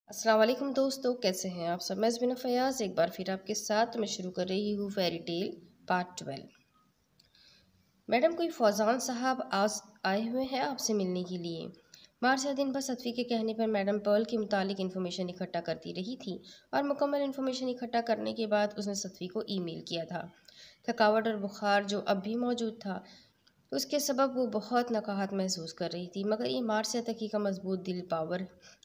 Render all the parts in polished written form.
अस्सलाम वालेकुम दोस्तों, कैसे हैं आप सब। मैं ज़मीना फ़याज़ एक बार फिर आपके साथ मैं शुरू कर रही हूँ फेरी टेल पार्ट 12। मैडम, कोई फौजान साहब आज आए हुए हैं आपसे मिलने के लिए। मार्सिया दिन भर सतवी के कहने पर मैडम पर्ल के मुतालिक इन्फॉर्मेशन इकट्ठा करती रही थी और मुकम्मल इन्फॉर्मेशन इकट्ठा करने के बाद उसने सतवी को ईमेल किया था। थकावट और बुखार जो अब भी मौजूद था, उसके सबब वो बहुत नकाहत महसूस कर रही थी, मगर ये मार्सिया तकी का मजबूत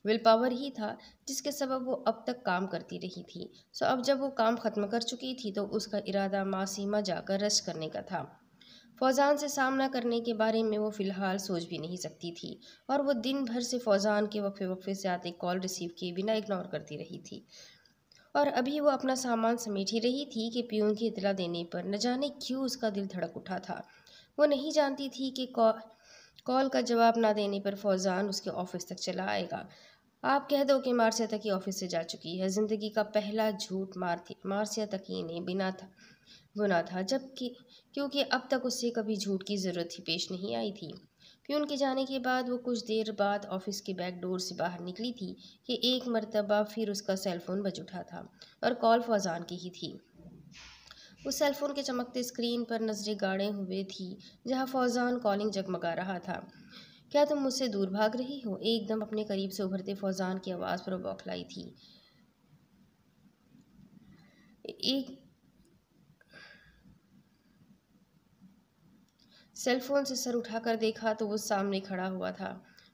विल पावर ही था जिसके सबब वो अब तक काम करती रही थी। सो अब जब वो काम ख़त्म कर चुकी थी तो उसका इरादा मासीमा जाकर रेस्ट करने का था। फौजान से सामना करने के बारे में वो फ़िलहाल सोच भी नहीं सकती थी और वो दिन भर से फौजान के वक्फे वक्फे से आते कॉल रिसीव किए बिना इग्नोर करती रही थी। और अभी वो अपना सामान समेट ही रही थी कि पियून की इतला देने पर न जाने क्यों उसका दिल धड़क उठा था। वो नहीं जानती थी कि कॉल का जवाब ना देने पर फौजान उसके ऑफिस तक चला आएगा। आप कह दो कि मार्सिया तकी ऑफिस से जा चुकी है। ज़िंदगी का पहला झूठ मार्सिया तकी ने बिना था बुना था, जबकि क्योंकि अब तक उससे कभी झूठ की ज़रूरत ही पेश नहीं आई थी। प्यून के जाने के बाद वो कुछ देर बाद ऑफिस के बैक डोर से बाहर निकली थी कि एक मर्तबा फिर उसका सेलफोन बज उठा था और कॉल फौजान की ही थी। उस सेलफोन के चमकते स्क्रीन पर नजरें गाड़े हुए थी जहां फौजान कॉलिंग जगमगा रहा था। क्या तुम मुझसे दूर भाग रही हो? एकदम अपने करीब से उभरते फौजान की आवाज़ पर वो बौखलाई थी। एक सेलफोन से सर उठाकर देखा तो वो सामने खड़ा हुआ था।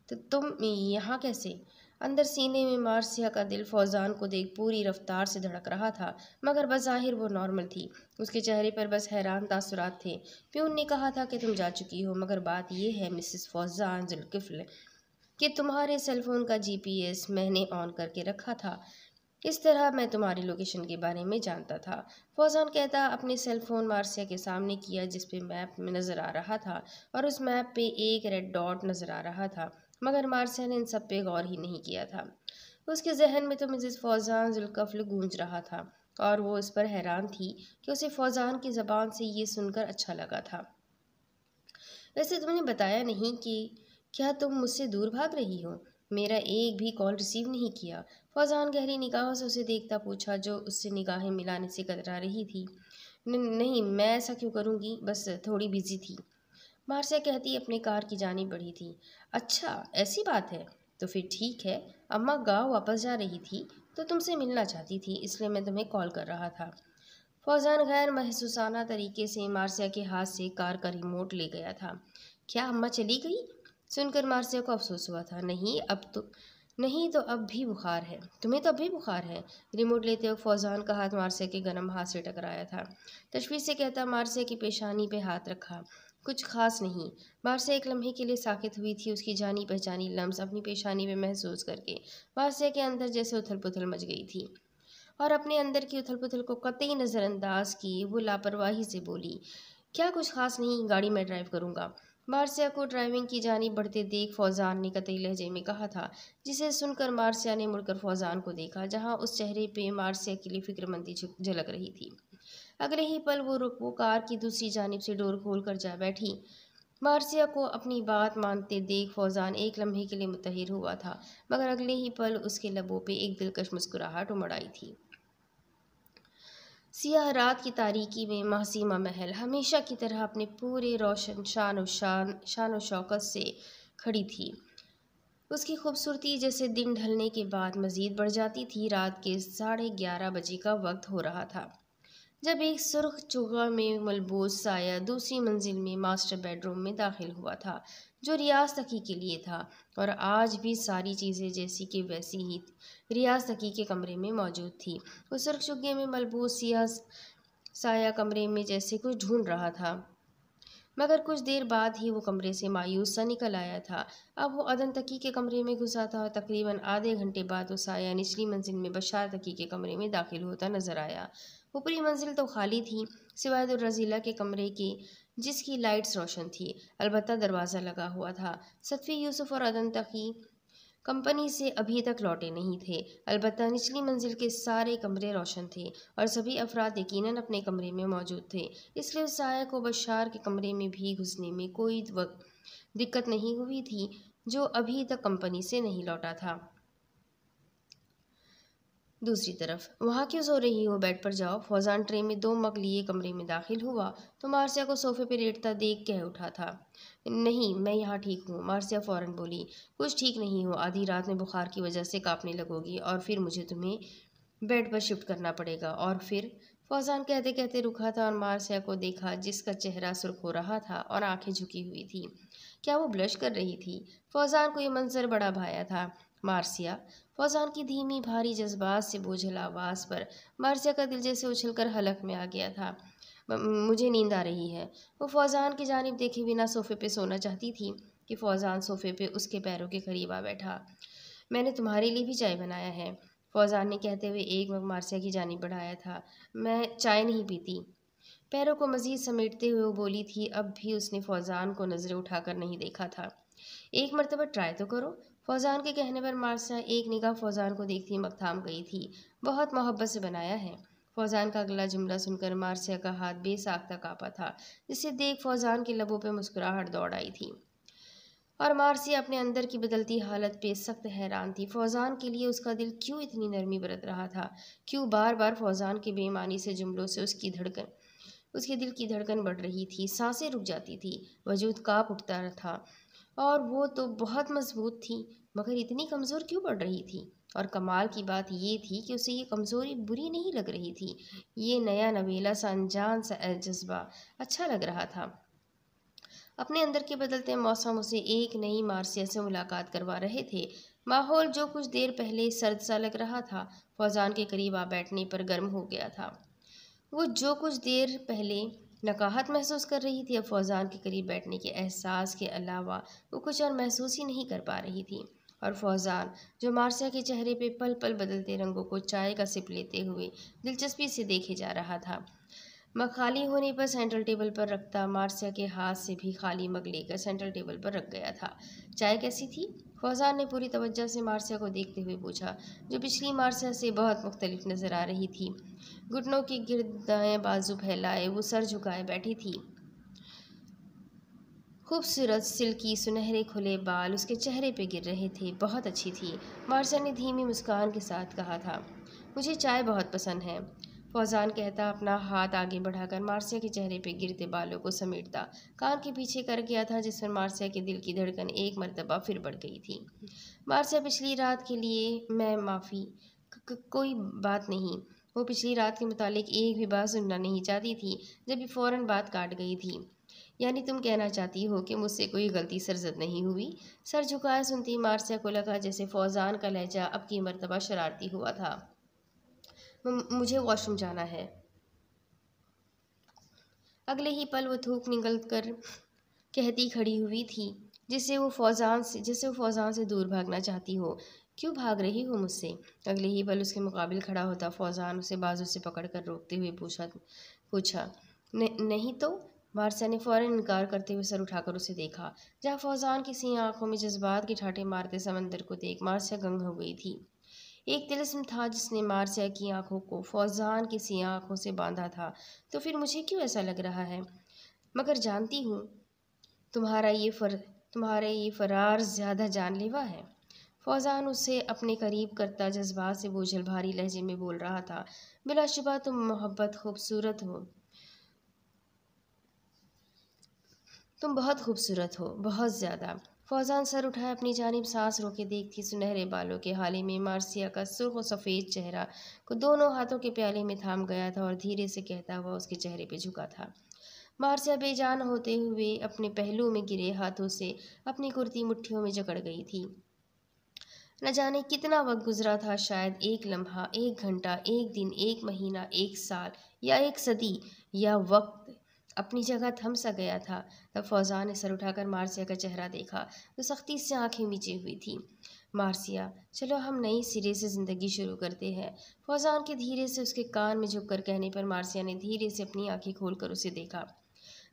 तो तुम यहाँ कैसे? अंदर सीने में मार्सिया का दिल फौजान को देख पूरी रफ्तार से धड़क रहा था, मगर बज़ाहिर वो नॉर्मल थी। उसके चेहरे पर बस हैरान तासुरात थे। प्यून ने कहा था कि तुम जा चुकी हो, मगर बात यह है मिसेस फौजान जुल्किफ्ल कि तुम्हारे सेलफोन का जीपीएस मैंने ऑन करके रखा था। इस तरह मैं तुम्हारी लोकेशन के बारे में जानता था। फौजान कहता अपने सेलफोन मार्सिया के सामने किया जिस पे मैप में नज़र आ रहा था और उस मैप पे एक रेड डॉट नज़र आ रहा था, मगर मार्सिया ने इन सब पे गौर ही नहीं किया था। उसके जहन में तो मिसेस फौजान जुल्कफ्ल गूंज रहा था और वो इस पर हैरान थी कि उसे फौजान की ज़बान से ये सुनकर अच्छा लगा था। वैसे तुमने बताया नहीं कि क्या तुम मुझसे दूर भाग रही हो? मेरा एक भी कॉल रिसीव नहीं किया। फौजान गहरी निगाहों से उसे देखता पूछा, जो उससे निगाहें मिलाने से कतरा रही थी। नहीं, मैं ऐसा क्यों करूँगी, बस थोड़ी बिजी थी। मार्सिया कहती अपने कार की जानिब बढ़ी थी। अच्छा, ऐसी बात है तो फिर ठीक है। अम्मा गाँव वापस जा रही थी तो तुमसे मिलना चाहती थी, इसलिए मैं तुम्हें कॉल कर रहा था। फौजान गैर महसूसाना तरीके से मार्सिया के हाथ से कार का रिमोट ले गया था। क्या अम्मा चली गई? सुनकर मार्सिया को अफसोस हुआ था। नहीं तो अब भी बुखार है। तुम्हें तो अब भी बुखार है। रिमोट लेते वक्त फौजान का हाथ मार्सिया के गर्म हाथ से टकराया था। तशवीश से कहता मार्सिया की पेशानी पे हाथ रखा। कुछ खास नहीं। मार्सिया एक लम्हे के लिए साकित हुई थी, उसकी जानी पहचानी लम्स अपनी पेशानी पे महसूस करके मार्सिया के अंदर जैसे उथल पुथल मच गई थी और अपने अंदर की उथल पुथल को कतई नज़रअंदाज किए वो लापरवाही से बोली, क्या कुछ खास नहीं, गाड़ी मैं ड्राइव करूँगा। मार्सिया को ड्राइविंग की जानिब बढ़ते देख फौजान ने कतई लहजे में कहा था, जिसे सुनकर मार्सिया ने मुड़कर फौजान को देखा, जहां उस चेहरे पे मार्सिया के लिए फिक्रमंदी झलक रही थी। अगले ही पल वो कार की दूसरी जानिब से डोर खोल कर जा बैठी। मार्सिया को अपनी बात मानते देख फौजान एक लम्हे के लिए मुतहिर हुआ था, मगर अगले ही पल उसके लबों पे एक दिलकश मुस्कुराहट उमड़ आई थी। सियाह रात की तारीकी में मासूमा महल हमेशा की तरह अपने पूरे रोशन शान व शौकत से खड़ी थी। उसकी खूबसूरती जैसे दिन ढलने के बाद मज़ीद बढ़ जाती थी। रात के 11:30 बजे का वक्त हो रहा था जब एक सुर्ख चुगा में मलबूस साया दूसरी मंजिल में मास्टर बेडरूम में दाखिल हुआ था, जो रियाज तकी के लिए था। और आज भी सारी चीज़ें जैसी कि वैसी ही रियाज तकी के कमरे में मौजूद थी। उस सुर्ख चुगे में मलबूस सियाह साया कमरे में जैसे कुछ ढूंढ रहा था, मगर कुछ देर बाद ही वो कमरे से मायूस सा निकल आया था। अब वो अदन तकी के कमरे में घुसा था और तकरीबन आधे घंटे बाद वो साया निचली मंजिल में बशार तकी के कमरे में दाखिल होता नजर आया। ऊपरी मंजिल तो खाली थी सिवाय रजीला के कमरे के, जिसकी लाइट्स रोशन थी, अलबत्ता दरवाज़ा लगा हुआ था। सतफी यूसुफ और अदन तकी कंपनी से अभी तक लौटे नहीं थे, अलबत्ता निचली मंजिल के सारे कमरे रोशन थे और सभी अफराद यकीनन अपने कमरे में मौजूद थे। इसलिए उस साया को बशार के कमरे में भी घुसने में कोई दिक्कत नहीं हुई थी, जो अभी तक कंपनी से नहीं लौटा था। दूसरी तरफ, वहाँ क्यों सो रही हो, बेड पर जाओ। फौजान ट्रे में 2 मग लिए कमरे में दाखिल हुआ तो मार्सिया को सोफे पर लेटता देख कह उठा था, नहीं मैं यहाँ ठीक हूँ। मार्सिया फौरन बोली, कुछ ठीक नहीं हो, आधी रात में बुखार की वजह से कांपने लगोगी और फिर मुझे तुम्हें बेड पर शिफ्ट करना पड़ेगा। और फिर फौजान कहते कहते रुका था और मार्सिया को देखा जिसका चेहरा सुर्ख हो रहा था और आंखें झुकी हुई थी। क्या वो ब्लश कर रही थी? फौजान को ये मंजर बड़ा भाया था। मार्सिया, फौजान की धीमी भारी जज्बात से बोझल आवाज़ पर मार्सिया का दिल जैसे उछलकर हलक में आ गया था। मुझे नींद आ रही है। वो फौजान की जानिब देखे बिना सोफे पे सोना चाहती थी कि फौजान सोफे पे उसके पैरों के करीब आ बैठा। मैंने तुम्हारे लिए भी चाय बनाया है, फौजान ने कहते हुए एक मग मार्सिया की जानिब बढ़ाया था। मैं चाय नहीं पीती। पैरों को मजीद समेटते हुए वो बोली थी। अब भी उसने फौजान को नज़रें उठाकर नहीं देखा था। एक मरतबा ट्राई तो करो। फौजान के कहने पर मार्सिया एक निगाह फौजान को देखती मग थाम गई थी। बहुत मोहब्बत से बनाया है। फौजान का अगला जुमला सुनकर मार्सिया का हाथ बेसाख्ता कांपा था, जिसे देख फौजान के लबों पर मुस्कुराहट दौड़ आई थी और मार्सिया अपने अंदर की बदलती हालत पे सख्त हैरान थी। फौजान के लिए उसका दिल क्यों इतनी नरमी बरत रहा था? क्यों बार बार फौजान के बेईमानी से जुमलों से उसके दिल की धड़कन बढ़ रही थी, सांसें रुक जाती थी, वजूद कांप उठता था। और वो तो बहुत मजबूत थी, मगर इतनी कमज़ोर क्यों पड़ रही थी? और कमाल की बात ये थी कि उसे ये कमज़ोरी बुरी नहीं लग रही थी। ये नया नवेला सा अनजान सा जज्बा अच्छा लग रहा था। अपने अंदर के बदलते मौसम उसे एक नई मार्सिया से मुलाकात करवा रहे थे। माहौल जो कुछ देर पहले सर्द सा लग रहा था, फौजान के करीब आ बैठने पर गर्म हो गया था। वो जो कुछ देर पहले नकाहत महसूस कर रही थी, अब फौजान के करीब बैठने के एहसास के अलावा वो कुछ और महसूस ही नहीं कर पा रही थी। और फौजान, जो मार्सिया के चेहरे पे पल पल बदलते रंगों को चाय का सिप लेते हुए दिलचस्पी से देखे जा रहा था, मग खाली होने पर सेंट्रल टेबल पर रखता मार्सिया के हाथ से भी खाली मग लेकर सेंट्रल टेबल पर रख गया था। चाय कैसी थी? फौजान ने पूरी तवज्जो से मार्सिया को देखते हुए पूछा, जो पिछली मार्सिया से बहुत मुख्तलिफ नजर आ रही थी। घुटनों के गिर्द दाएं बाजू फैलाए वो सर झुकाए बैठी थी। खूबसूरत सिल्की सुनहरे खुले बाल उसके चेहरे पे गिर रहे थे। बहुत अच्छी थी, मार्सिया ने धीमी मुस्कान के साथ कहा था। मुझे चाय बहुत पसंद है, फौजान कहता अपना हाथ आगे बढ़ाकर मार्सिया के चेहरे पे गिरते बालों को समेटता कान के पीछे कर गया था, जिस पर मार्सिया के दिल की धड़कन एक मर्तबा फिर बढ़ गई थी। मार्सिया, पिछली रात के लिए मैं माफ़ी। कोई बात नहीं। वो पिछली रात के मुतालिक एक भी बात सुनना नहीं चाहती थी, जब भी फ़ौरन बात काट गई थी। यानी तुम कहना चाहती हो कि मुझसे कोई गलती सरजद नहीं हुई? सर झुकाए सुनती मार्सिया को लगा जैसे फौजान का लहजा अब की मर्तबा शरारती हुआ था। मुझे वॉशरूम जाना है। अगले ही पल वो थूक निकल कर कहती खड़ी हुई थी, जिससे वो फौजान से दूर भागना चाहती हो। क्यों भाग रही हो मुझसे? अगले ही पल उसके मुकाबिल खड़ा होता फौजान उसे बाजू से पकड़कर रोकते हुए पूछा, नहीं तो? मार्सिया ने फौरन इनकार करते हुए सर उठाकर उसे देखा, जहाँ फौजान की सी आंखों में जज्बात की ठाठे मारते समंदर को देख मार्सिया गंग हो गई थी। एक तिलिस्म था जिसने मार्सिया की आंखों को फौजान की सी आंखों से बांधा था। तो फिर मुझे क्यों ऐसा लग रहा है? मगर जानती हूँ तुम्हारा ये फरार ज़्यादा जानलेवा है। फौजान उसे अपने करीब करता जज्बात से बोझल भारी लहजे में बोल रहा था। बिलाशुबा तुम बहुत खूबसूरत हो, बहुत ज़्यादा। फौजान सर उठाए अपनी जानिब सांस रोके देखती सुनहरे बालों के हाले में मार्सिया का सुर्ख और सफ़ेद चेहरा को दोनों हाथों के प्याले में थाम गया था और धीरे से कहता हुआ उसके चेहरे पे झुका था। मार्सिया बेजान होते हुए अपने पहलू में गिरे हाथों से अपनी कुर्ती मुट्ठियों में जकड़ गई थी। न जाने कितना वक्त गुजरा था, शायद एक लम्हा, एक घंटा, एक दिन, एक महीना, एक साल या एक सदी, या वक्त अपनी जगह थम सा गया था। तब फौजान ने सर उठाकर मार्सिया का चेहरा देखा तो सख्ती से आंखें मीचे हुई थी। मार्सिया, चलो हम नई सिरे से ज़िंदगी शुरू करते हैं। फौजान के धीरे से उसके कान में झुककर कहने पर मार्सिया ने धीरे से अपनी आंखें खोलकर उसे देखा,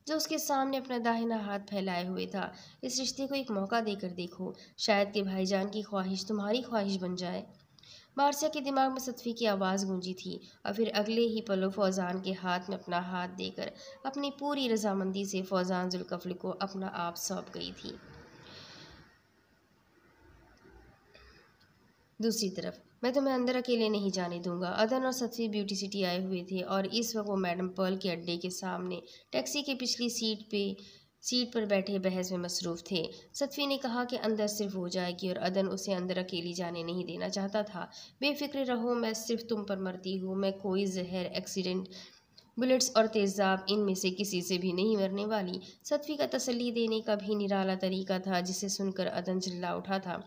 जो उसके सामने अपना दाहिना हाथ फैलाए हुए था। इस रिश्ते को एक मौका देकर देखो, शायद कि भाईजान की ख्वाहिश तुम्हारी ख्वाहिश बन जाए। मार्सिया के दिमाग में सतफी की आवाज़ गूंजी थी और फिर अगले ही पलों फौजान के हाथ में अपना हाथ देकर अपनी पूरी रजामंदी से फौजान जुल्कफल को अपना आप सौंप गई थी। दूसरी तरफ मैं तुम्हें अंदर अकेले नहीं जाने दूंगा। अदन और सतवी ब्यूटी सिटी आए हुए थे और इस वक्त वो मैडम पर्ल के अड्डे के सामने टैक्सी की पिछली सीट पर बैठे बहस में मसरूफ़ थे। सतवी ने कहा कि अंदर सिर्फ हो जाएगी और अदन उसे अंदर अकेली जाने नहीं देना चाहता था। बेफिक्र रहो, मैं सिर्फ तुम पर मरती हूँ, मैं कोई जहर, एक्सीडेंट, बुलेट्स और तेज़ाब इनमें से किसी से भी नहीं मरने वाली। सतवी का तसल्ली देने का भी निराला तरीका था जिसे सुनकर अदन चिल्ला उठा था,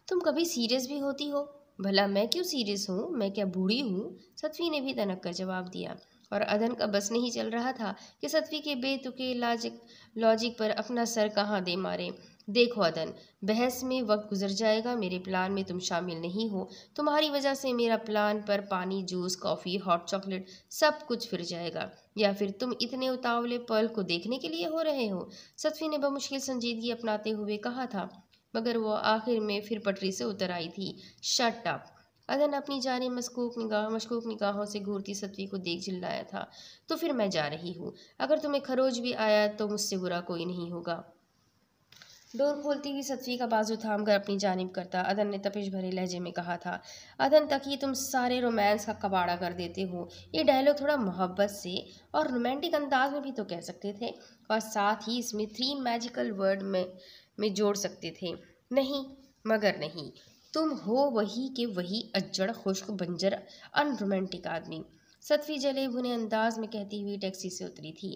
तुम कभी सीरियस भी होती हो? भला मैं क्यों सीरियस हूँ? मैं क्या बूढ़ी हूँ? सतवी ने भी तनक कर जवाब दिया और अदन का बस नहीं चल रहा था कि सतवी के बेतुके लॉजिक पर अपना सर कहाँ दे मारे। देखो अदन, बहस में वक्त गुजर जाएगा, मेरे प्लान में तुम शामिल नहीं हो। तुम्हारी वजह से मेरा प्लान पर पानी, जूस, कॉफ़ी, हॉट चॉकलेट सब कुछ फिर जाएगा। या फिर तुम इतने उतावले पल को देखने के लिए हो रहे हो? सतवी ने बमुश्किल संजीदगी अपनाते हुए कहा था, मगर वो आखिर में फिर पटरी से उतर आई थी। Shut up! अदन अपनी जाने मशकूक निगाहों से घूरती सतवी को देख चिल्लाया था। तो फिर मैं जा रही हूँ। अगर तुम्हें खरोज भी आया तो मुझसे बुरा कोई नहीं होगा। डोर खोलती हुई सतवी का बाजू थाम कर अपनी जानिब करता अदन ने तपिश भरे लहजे में कहा था, अदन तक ही तुम सारे रोमांस का कबाड़ा कर देते हो। ये डायलॉग थोड़ा मोहब्बत से और रोमांटिक अंदाज में भी तो कह सकते थे, और साथ ही इसमें 3 मैजिकल वर्ड में जोड़ सकते थे। नहीं, मगर नहीं, तुम हो वही के वही अज्जड़, खुश्क, बंजर, अनरोमांटिक आदमी। सतवी जले भुने अंदाज में कहती हुई टैक्सी से उतरी थी।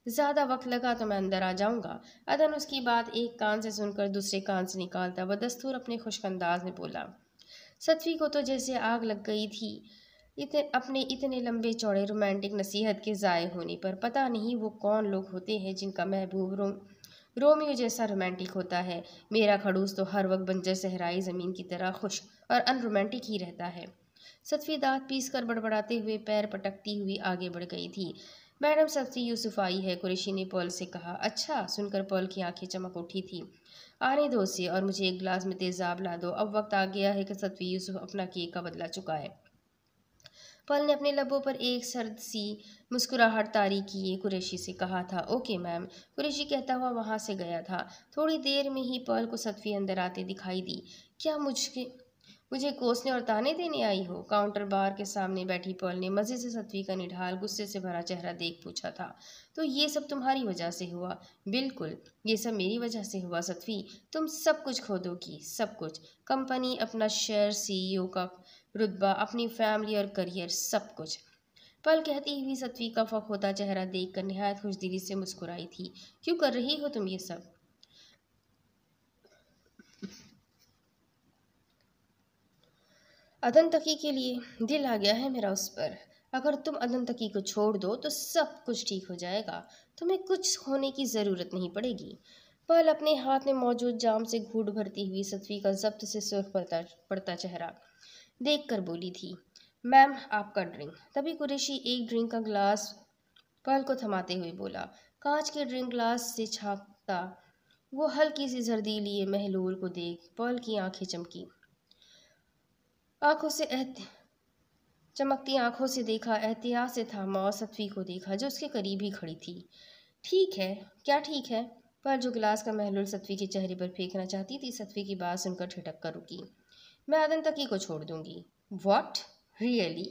ज़्यादा वक्त लगा तो मैं अंदर आ जाऊंगा। अदन उसकी बात एक कान से सुनकर दूसरे कान से निकालता बदस्तूर अपने खुश्क अंदाज में बोला। सतवी को तो जैसे आग लग गई थी अपने इतने लंबे चौड़े रोमांटिक नसीहत के ज़ाय होने पर। पता नहीं वो कौन लोग होते हैं जिनका महबूब रोमियो जैसा रोमांटिक होता है। मेरा खड़ूस तो हर वक्त बंजर सहराई ज़मीन की तरह खुश और अनरोमांटिक ही रहता है। सतवी दांत पीस कर बड़बड़ाते हुए पैर पटकती हुई आगे बढ़ गई थी। मैडम सतवी यूसुफ आई है, कुरैशी ने पॉल से कहा। अच्छा, सुनकर पॉल की आंखें चमक उठी थी। आने दो उसे और मुझे एक गिलास में तेज़ाब ला दो। अब वक्त आ गया है कि सतवी यूसुफ अपना केक का बदला चुकाए। पल ने अपने लबों पर एक सर्द सी मुस्कुराहट तारी किए कुरैशी से कहा था, ओके मैम। कुरैशी कहता हुआ वहां से गया था। थोड़ी देर में ही पल को सतवी अंदर आते दिखाई दी। क्या मुझे कोसने और ताने देने आई हो? काउंटर बार के सामने बैठी पल ने मज़े से सतवी का निढाल गुस्से से भरा चेहरा देख पूछा था। तो ये सब तुम्हारी वजह से हुआ? बिल्कुल, ये सब मेरी वजह से हुआ सतवी। तुम सब कुछ खो दोगी, सब कुछ। कंपनी, अपना शेयर, सीईओ का रुतबा, अपनी फैमिली और करियर, सब कुछ। पल कहती हुई सतवी का फक होता चेहरा देखकर निहायत खुशदिली से मुस्कुराई थी। क्यों कर रही हो तुम ये सब? अदन तकी के लिए दिल आ गया है मेरा उस पर। अगर तुम अदन तकी को छोड़ दो तो सब कुछ ठीक हो जाएगा। तुम्हें कुछ होने की ज़रूरत नहीं पड़ेगी। पल अपने हाथ में मौजूद जाम से घूंट भरती हुई सतवी का जब्त से सुर्ख पड़ता चेहरा देख कर बोली थी, मैम आपका ड्रिंक। तभी कुरैशी एक ड्रिंक का गिलास पल को थमाते हुए बोला। कांच के ड्रिंक ग्लास से छापता वो हल्की सी जर्दीली महलूल को देख पल की आंखें चमकी। आंखों से चमकती आंखों से देखा, एहतियात से थामा और सतवी को देखा जो उसके करीब ही खड़ी थी। ठीक है, क्या ठीक है? पर जो गिलास का महलूल सतवी के चेहरे पर फेंकना चाहती थी, सतवी की बात सुनकर ठिठक कर रुकी। मैं अदन तकी को छोड़ दूंगी। व्हाट? रियली?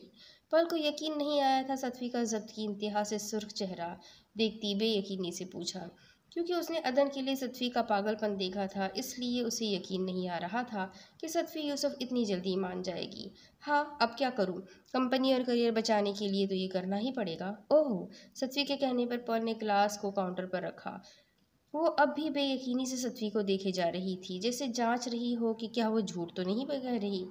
पल को यकीन नहीं आया था। सतवी का जब्त की इंतहा से सुर्ख चेहरा देखती बेयकीनी से पूछा। क्योंकि उसने अदन के लिए सतवी का पागलपन देखा था, इसलिए उसे यकीन नहीं आ रहा था कि सतवी यूसुफ इतनी जल्दी मान जाएगी। हाँ, अब क्या करूँ? कंपनी और करियर बचाने के लिए तो ये करना ही पड़ेगा। ओह! सतवी के कहने पर पल ने गिलास को काउंटर पर रखा। वो अब भी बेयकीनी से सतवी को देखे जा रही थी, जैसे जांच रही हो कि क्या वो झूठ तो नहीं कह रही।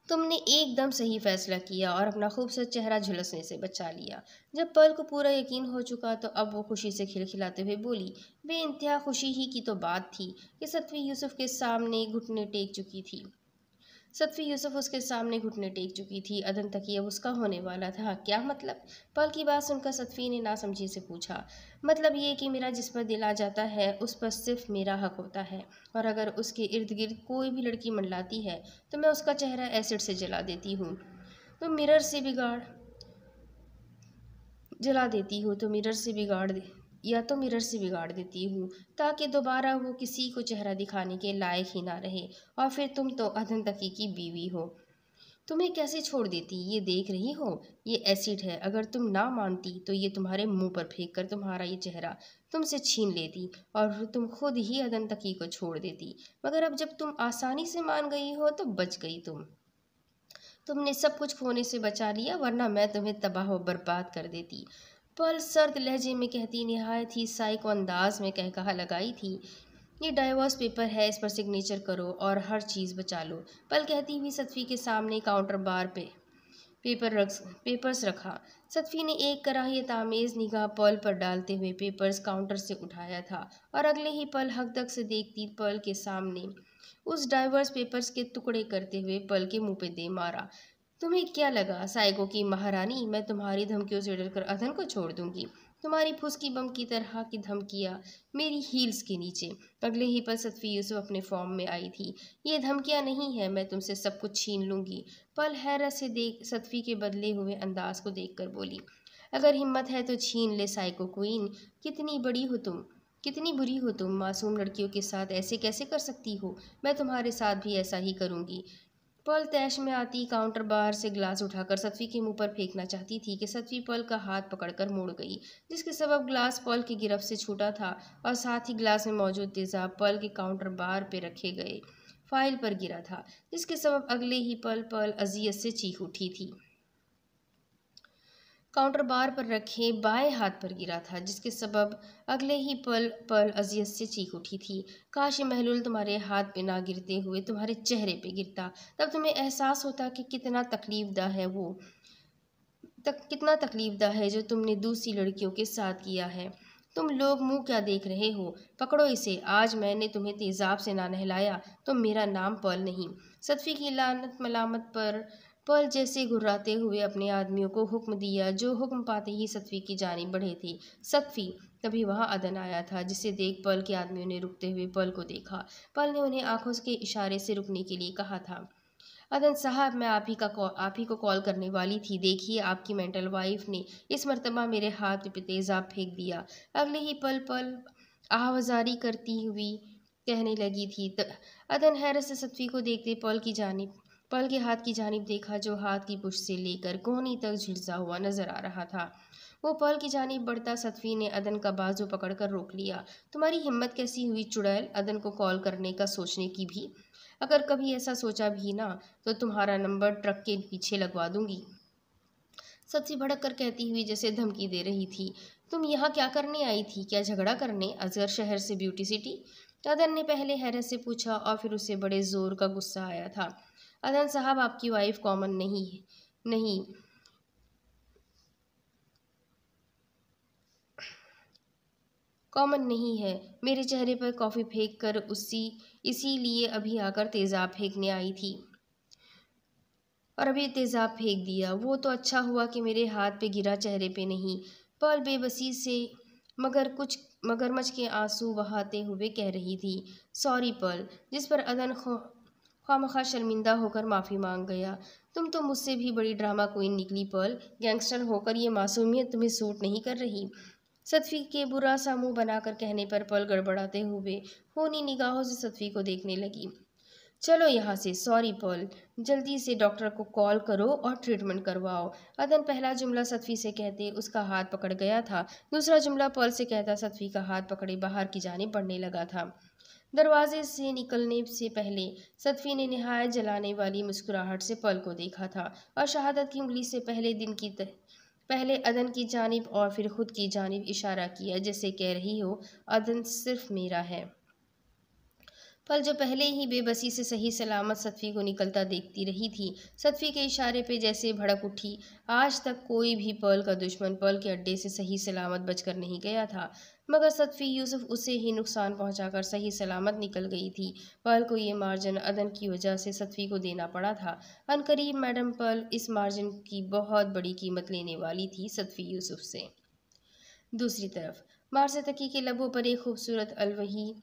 तुमने एकदम सही फैसला किया और अपना खूबसूरत चेहरा झुलसने से बचा लिया। जब पल को पूरा यकीन हो चुका तो अब वो खुशी से खिलखिलाते हुए बोली। बेइंतहा खुशी ही की तो बात थी कि सतवी यूसुफ के सामने घुटने टेक चुकी थी। सतवी यूसुफ उसके सामने घुटने टेक चुकी थी। अदन तक ये उसका होने वाला था। क्या मतलब? पल की बात सुनकर सतवी ने नासमझी से पूछा। मतलब ये कि मेरा जिस पर दिल आ जाता है उस पर सिर्फ मेरा हक होता है, और अगर उसके इर्द गिर्द कोई भी लड़की मंडलाती है तो मैं उसका चेहरा एसिड से जला देती हूँ। तो मिरर से बिगाड़ या तो मिरर से बिगाड़ देती हूँ ताकि दोबारा वो किसी को चेहरा दिखाने के लायक ही ना रहे। और फिर तुम तो अधन तकी की बीवी हो, तुम्हें कैसे छोड़ देती, ये देख रही हो। ये एसिड है, अगर तुम ना मानती तो ये तुम्हारे मुंह पर फेंक कर तुम्हारा ये चेहरा तुमसे छीन लेती और फिर तुम खुद ही अदन तकी को छोड़ देती। मगर अब जब तुम आसानी से मान गई हो तो बच गई तुमने सब कुछ खोने से बचा लिया, वरना मैं तुम्हें तबाह व बर्बाद कर देती। पल सर्द लहजे में कहती, निहायत ही साइको अंदाज में कह कहा लगाई थी, ये डाइवोर्स पेपर है, इस पर सिग्नेचर करो और हर चीज़ बचा लो। पल कहती हुई सतफी के सामने काउंटर बार पे पेपर्स रखा। सतफी ने एक कराही तामेज़ निगाह पल पर डालते हुए पेपर्स काउंटर से उठाया था और अगले ही पल हकदक से देखती पल के सामने उस डाइवर्स पेपर्स के टुकड़े करते हुए पल के मुंह पे दे मारा। तुम्हें क्या लगा साइको की महारानी, मैं तुम्हारी धमकियों से डरकर अधन को छोड़ दूंगी? तुम्हारी फुसकी बम की तरह की धमकियाँ मेरी हील्स के नीचे। अगले ही पल सतफी यूसुफ अपने फॉर्म में आई थी। ये धमकियाँ नहीं है, मैं तुमसे सब कुछ छीन लूंगी। पल हैरत से देख सतफी के बदले हुए अंदाज को देखकर बोली, अगर हिम्मत है तो छीन ले साइको क्वीन। कितनी बुरी हो तुम, मासूम लड़कियों के साथ ऐसे कैसे कर सकती हो? मैं तुम्हारे साथ भी ऐसा ही करूंगी। पल तैश में आती काउंटर बार से ग्लास उठाकर सतफी के मुंह पर फेंकना चाहती थी कि सतफी पल का हाथ पकड़कर मुड़ गई, जिसके सबब ग्लास पल की गिरफ्त से छूटा था और साथ ही ग्लास में मौजूद तेजाब पल के काउंटर बार पे रखे गए फाइल पर गिरा था, जिसके सबब अगले ही पल अजियत से चीख उठी थी। काउंटर बार पर रखे बाएं हाथ पर गिरा था, जिसके सबब अगले ही पल अजियत से चीख उठी थी। काश ये महलूल तुम्हारे हाथ पे ना गिरते हुए तुम्हारे चेहरे पे गिरता, तब तुम्हें एहसास होता कि कितना तकलीफदा है जो तुमने दूसरी लड़कियों के साथ किया है। तुम लोग मुंह क्या देख रहे हो? पकड़ो इसे। आज मैंने तुम्हें तेजाब से ना नहलाया तो मेरा नाम पल नहीं। सतफी की लानत मलामत पर पल जैसे घुर्राते हुए अपने आदमियों को हुक्म दिया, जो हुक्म पाते ही सतफी की जानिब बढ़े थे। सतफी, तभी वहां अदन आया था, जिसे देख पल के आदमियों ने रुकते हुए पल को देखा। पल ने उन्हें आंखों के इशारे से रुकने के लिए कहा था। अदन साहब, मैं आप ही को कॉल करने वाली थी। देखिए, आपकी मेंटल वाइफ ने इस मर्तबा मेरे हाथ पे तेजाब फेंक दिया। अगले ही पल आवाजारी करती हुई कहने लगी थी। अदन हैरत से सतफी को देखते पल के हाथ की जानिब देखा, जो हाथ की पुष्ट से लेकर कोहनी तक झुलसा हुआ नजर आ रहा था। वो पल की जानिब बढ़ता सतफी ने अदन का बाजू पकड़कर रोक लिया। तुम्हारी हिम्मत कैसी हुई चुड़ैल, अदन को कॉल करने का सोचने की भी? अगर कभी ऐसा सोचा भी ना तो तुम्हारा नंबर ट्रक के पीछे लगवा दूंगी। सतफी भड़क कर कहती हुई जैसे धमकी दे रही थी, तुम यहाँ क्या करने आई थी? क्या झगड़ा करने असगर शहर से ब्यूटी सिटी? अदन ने पहले हैरत से पूछा और फिर उसे बड़े जोर का गुस्सा आया था। अदन साहब, आपकी वाइफ नहीं कॉमन नहीं है। मेरे चेहरे पर कॉफ़ी फेंक कर इसीलिए अभी आकर तेज़ाब फेंकने आई थी और अभी तेज़ाब फेंक दिया। वो तो अच्छा हुआ कि मेरे हाथ पे गिरा, चेहरे पे नहीं। पल बेबसी से मगरमच्छ के आंसू बहाते हुए कह रही थी, सॉरी पल, जिस पर अदन खामखा शर्मिंदा होकर माफ़ी मांग गया। तुम तो मुझसे भी बड़ी ड्रामा क्वीन निकली पल। गैंगस्टर होकर ये मासूमियत तुम्हें सूट नहीं कर रही। सतफी के बुरा सा मुंह बनाकर कहने पर पल गड़बड़ाते हुए खूनी निगाहों से सतफी को देखने लगी। चलो यहाँ से। सॉरी पल, जल्दी से डॉक्टर को कॉल करो और ट्रीटमेंट करवाओ। अदन पहला जुमला सतफी से कहते उसका हाथ पकड़ गया था, दूसरा जुमला पल से कहता सतफी का हाथ पकड़े बाहर की जानिब बढ़ने लगा था। दरवाजे से निकलने से पहले सतफी ने निहायत जलाने वाली मुस्कुराहट से पल को देखा था और शहादत की उंगली से पहले अदन की जानिब और फिर खुद की जानिब इशारा किया, जैसे कह रही हो, अदन सिर्फ मेरा है। पल जो पहले ही बेबसी से सही सलामत सतफी को निकलता देखती रही थी, सतफी के इशारे पे जैसे भड़क उठी। आज तक कोई भी पल का दुश्मन पल के अड्डे से सही सलामत बचकर नहीं गया था, मगर सतफी यूसुफ उसे ही नुकसान पहुंचाकर सही सलामत निकल गई थी। पल को ये मार्जिन अदन की वजह से सतफी को देना पड़ा था। अनकरीब मैडम पल इस मार्जिन की बहुत बड़ी कीमत लेने वाली थी सतफी यूसुफ से। दूसरी तरफ मार्सिया तकी के लबों पर एक खूबसूरत अलवही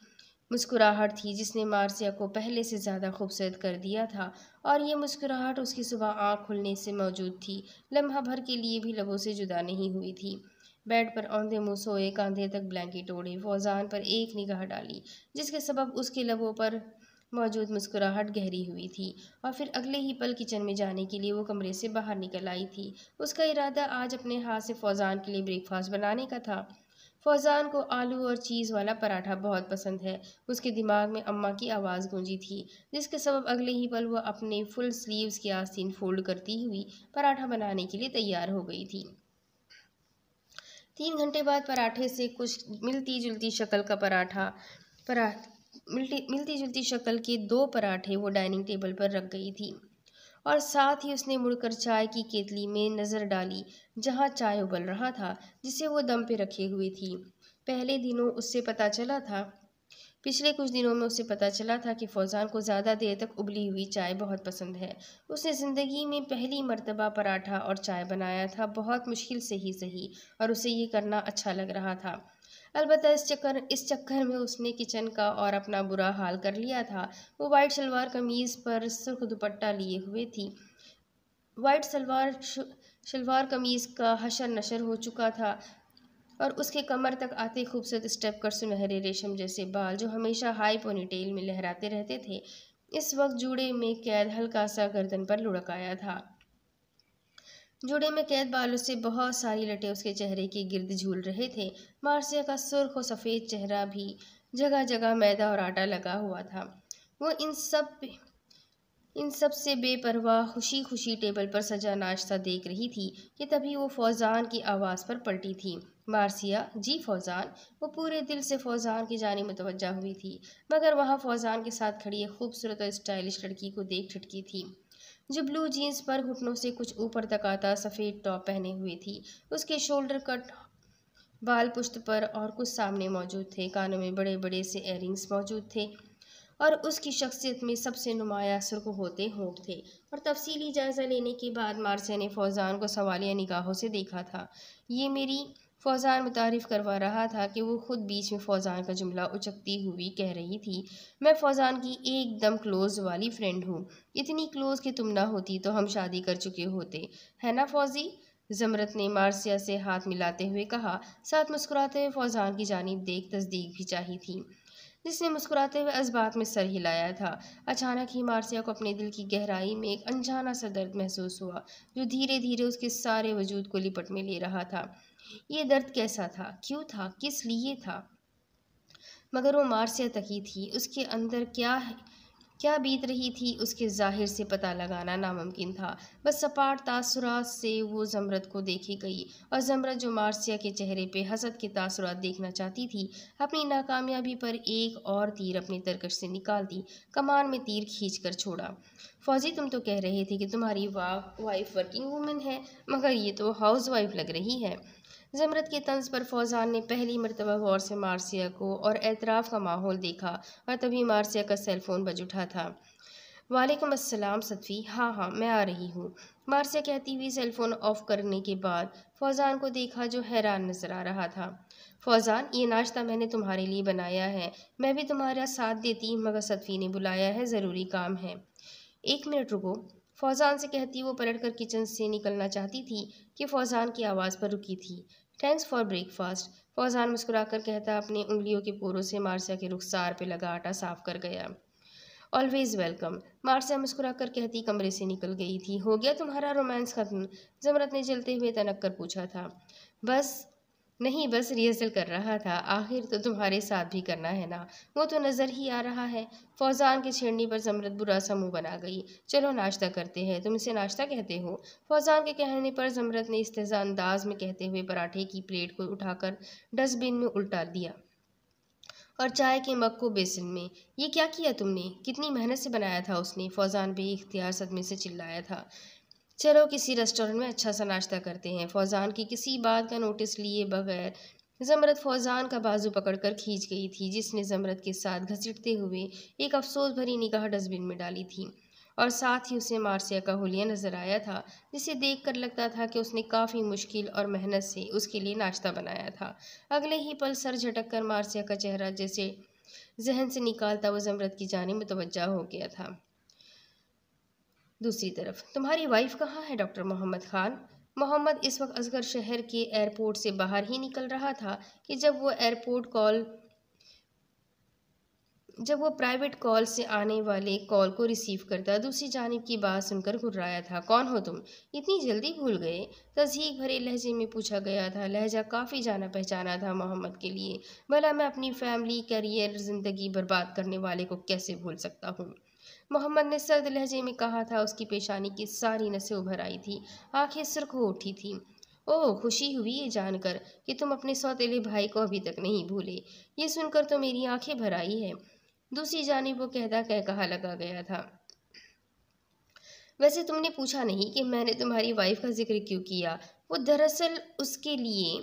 मुस्कुराहट थी, जिसने मार्सिया को पहले से ज़्यादा खूबसूरत कर दिया था, और ये मुस्कुराहट उसकी सुबह आँख खुलने से मौजूद थी, लम्हा भर के लिए भी लबों से जुदा नहीं हुई थी। बेड पर औंधे मुंह सोए, कांधे तक ब्लैंकेट ओढ़े, फौजान पर एक निगाह डाली, जिसके सबब उसके लबों पर मौजूद मुस्कुराहट गहरी हुई थी। और फिर अगले ही पल किचन में जाने के लिए वो कमरे से बाहर निकल आई थी। उसका इरादा आज अपने हाथ से फौजान के लिए ब्रेकफास्ट बनाने का था। फौजान को आलू और चीज़ वाला पराठा बहुत पसंद है। उसके दिमाग में अम्मा की आवाज़ गूंजी थी, जिसके सबब अगले ही पल वह अपने फुल स्लीव्स की आस्तीन फोल्ड करती हुई पराठा बनाने के लिए तैयार हो गई थी। 3 घंटे बाद पराठे से कुछ मिलती जुलती शक्ल का परा मिलती जुलती शक्ल के 2 पराठे वो डाइनिंग टेबल पर रख गई थी, और साथ ही उसने मुड़कर चाय की केतली में नज़र डाली, जहाँ चाय उबल रहा था, जिसे वो दम पे रखे हुए थी। पिछले कुछ दिनों में उससे पता चला था कि फौजान को ज़्यादा देर तक उबली हुई चाय बहुत पसंद है। उसने ज़िंदगी में पहली मर्तबा पराठा और चाय बनाया था, बहुत मुश्किल से ही सही, और उसे ये करना अच्छा लग रहा था। अलबत्ता इस चक्कर में उसने किचन का और अपना बुरा हाल कर लिया था। वो वाइट सलवार कमीज़ पर सुर्ख दुपट्टा लिए हुए थी। वाइट शलवार कमीज़ का हशर नशर हो चुका था, और उसके कमर तक आते खूबसूरत स्टेप कर सुनहरे रेशम जैसे बाल, जो हमेशा हाई पोनीटेल में लहराते रहते थे, इस वक्त जूड़े में कैद हल्का सा गर्दन पर लुढ़क आया था। जूड़े में कैद बालों से बहुत सारी लटें उसके चेहरे के गिर्द झूल रहे थे। मार्सिया का सुर्ख और सफ़ेद चेहरा भी जगह जगह मैदा और आटा लगा हुआ था। वो इन सब से बेपरवाह खुशी खुशी टेबल पर सजा नाश्ता देख रही थी कि तभी वो फौजान की आवाज़ पर पलटी थी। मार्सिया, जी फौजान। वो पूरे दिल से फौजान की जानी मुतवज्जा हुई थी, मगर वहाँ फौजान के साथ खड़ी एक खूबसूरत और स्टाइलिश लड़की को देख ठिठकी थी, जो ब्लू जीन्स पर घुटनों से कुछ ऊपर तक आता सफ़ेद टॉप पहने हुए थी। उसके शोल्डर कट बाल पुश्त पर और कुछ सामने मौजूद थे, कानों में बड़े बड़े से इयररिंग्स मौजूद थे, और उसकी शख्सियत में सबसे नुमाया सुर्ख होते होंठ थे। और तफसीली जायज़ा लेने के बाद मार्सिया ने फौजान को सवालिया निगाहों से देखा था। ये मेरी फौजान मुतारिफ़ करवा रहा था कि वो खुद बीच में फौजान का जुमला उचकती हुई कह रही थी, मैं फौजान की एकदम क्लोज़ वाली फ्रेंड हूँ, इतनी क्लोज़ कि तुम ना होती तो हम शादी कर चुके होते, है ना फौजी? जमरत ने मार्सिया से हाथ मिलाते हुए कहा, साथ मुस्कुराते हुए फौजान की जानिब देख तस्दीक भी चाही थी, जिसने मुस्कुराते हुए इस बात में सर हिलाया था। अचानक ही मार्सिया को अपने दिल की गहराई में एक अनजाना सा दर्द महसूस हुआ, जो धीरे धीरे उसके सारे वजूद को लिपट में ले रहा था। ये दर्द कैसा था, क्यों था, किस लिए था? मगर वो मार्सिया तकी थी। उसके अंदर क्या बीत रही थी, उसके ज़ाहिर से पता लगाना नामुमकिन था। बस सपाट तासुरात से वो ज़मरत को देखे गई, और ज़मरत, जो मार्सिया के चेहरे पे हसद के तासुरात देखना चाहती थी, अपनी नाकामयाबी पर एक और तीर अपनी तरकश से निकाल दी, कमान में तीर खींच कर छोड़ा। फौजी, तुम तो कह रहे थे कि तुम्हारी वाइफ वर्किंग वूमेन है, मगर ये तो हाउस वाइफ लग रही है। ज़मरत के तंज पर फौजान ने पहली मरतबा गौर से मार्सिया को और एतराफ़ का माहौल देखा, और तभी मार्सिया का सेल फ़ोन बज उठा था। वालेकुम अस्सलाम सतफ़ी, हाँ हाँ मैं आ रही हूँ, मार्सिया कहती हुई सेल फ़ोन ऑफ करने के बाद फौजान को देखा, जो हैरान नज़र आ रहा था। फौजान, ये नाश्ता मैंने तुम्हारे लिए बनाया है, मैं भी तुम्हारा साथ देती, मगर सतफ़ी ने बुलाया है, ज़रूरी काम है। 1 मिनट रुको, फौजान से कहती वो पलटकर किचन से निकलना चाहती थी कि फौजान की आवाज़ पर रुकी थी। थैंक्स फॉर ब्रेकफास्ट, फौजान मुस्कुराकर कहता अपनी उंगलियों के पोरों से मार्सिया के रुखसार पे लगा आटा साफ कर गया। ऑलवेज़ वेलकम, मार्सिया मुस्कुराकर कहती कमरे से निकल गई थी। हो गया तुम्हारा रोमांस खत्म? ज़मरत ने जलते हुए तनक कर पूछा था। बस नहीं, बस रिहर्सल कर रहा था, आखिर तो तुम्हारे साथ भी करना है ना, वो तो नज़र ही आ रहा है। फौजान के छेड़ने पर ज़मरत बुरा सा मुँह बना गई। चलो नाश्ता करते हैं, तुम इसे नाश्ता कहते हो? फौजान के कहने पर ज़मरत ने इस्तेज़ा अंदाज में कहते हुए पराठे की प्लेट को उठाकर डस्टबिन में उल्टा दिया, और चाय के मग को बेसिन में। ये क्या किया तुमने? कितनी मेहनत से बनाया था उसने, फौजान बेइख्तियार सदमे से चिल्लाया था। चलो किसी रेस्टोरेंट में अच्छा सा नाश्ता करते हैं, फौजान की किसी बात का नोटिस लिए बगैर ज़मरत फौजान का बाजू पकड़कर खींच गई थी, जिसने ज़मरत के साथ घसीटते हुए एक अफसोस भरी निगाह डस्टबिन में डाली थी, और साथ ही उसे मार्सिया का हुलिया नज़र आया था, जिसे देखकर लगता था कि उसने काफ़ी मुश्किल और मेहनत से उसके लिए नाश्ता बनाया था। अगले ही पल सर झटक कर मार्सिया का चेहरा जैसे जहन से निकालता वो ज़मरत की जानिब मुतवज्जा हो गया था। दूसरी तरफ, तुम्हारी वाइफ कहाँ है डॉक्टर मोहम्मद खान? मोहम्मद इस वक्त असगर शहर के एयरपोर्ट से बाहर ही निकल रहा था कि जब वो प्राइवेट कॉल से आने वाले कॉल को रिसीव करता। दूसरी जानिब की बात सुनकर घुर्राया था। कौन हो तुम? इतनी जल्दी भूल गए? तस्दीक भरे लहजे में पूछा गया था। लहजा काफ़ी जाना पहचाना था मोहम्मद के लिए। भला मैं अपनी फैमिली, करियर, ज़िंदगी बर्बाद करने वाले को कैसे भूल सकता हूँ? मोहम्मद ने सर्द लहजे में कहा था। उसकी पेशानी की सारी नसें उभर आई थी, आंखें सुर्ख हो उठी थीं। ओह, खुशी हुई ये जानकर कि तुम अपने सौतेले भाई को अभी तक नहीं भूले। ये सुनकर तो मेरी आंखें भर आई है। दूसरी जानिब वो कहता कह कहा लगा गया था। वैसे तुमने पूछा नहीं कि मैंने तुम्हारी वाइफ का जिक्र क्यों किया। वो दरअसल उसके लिए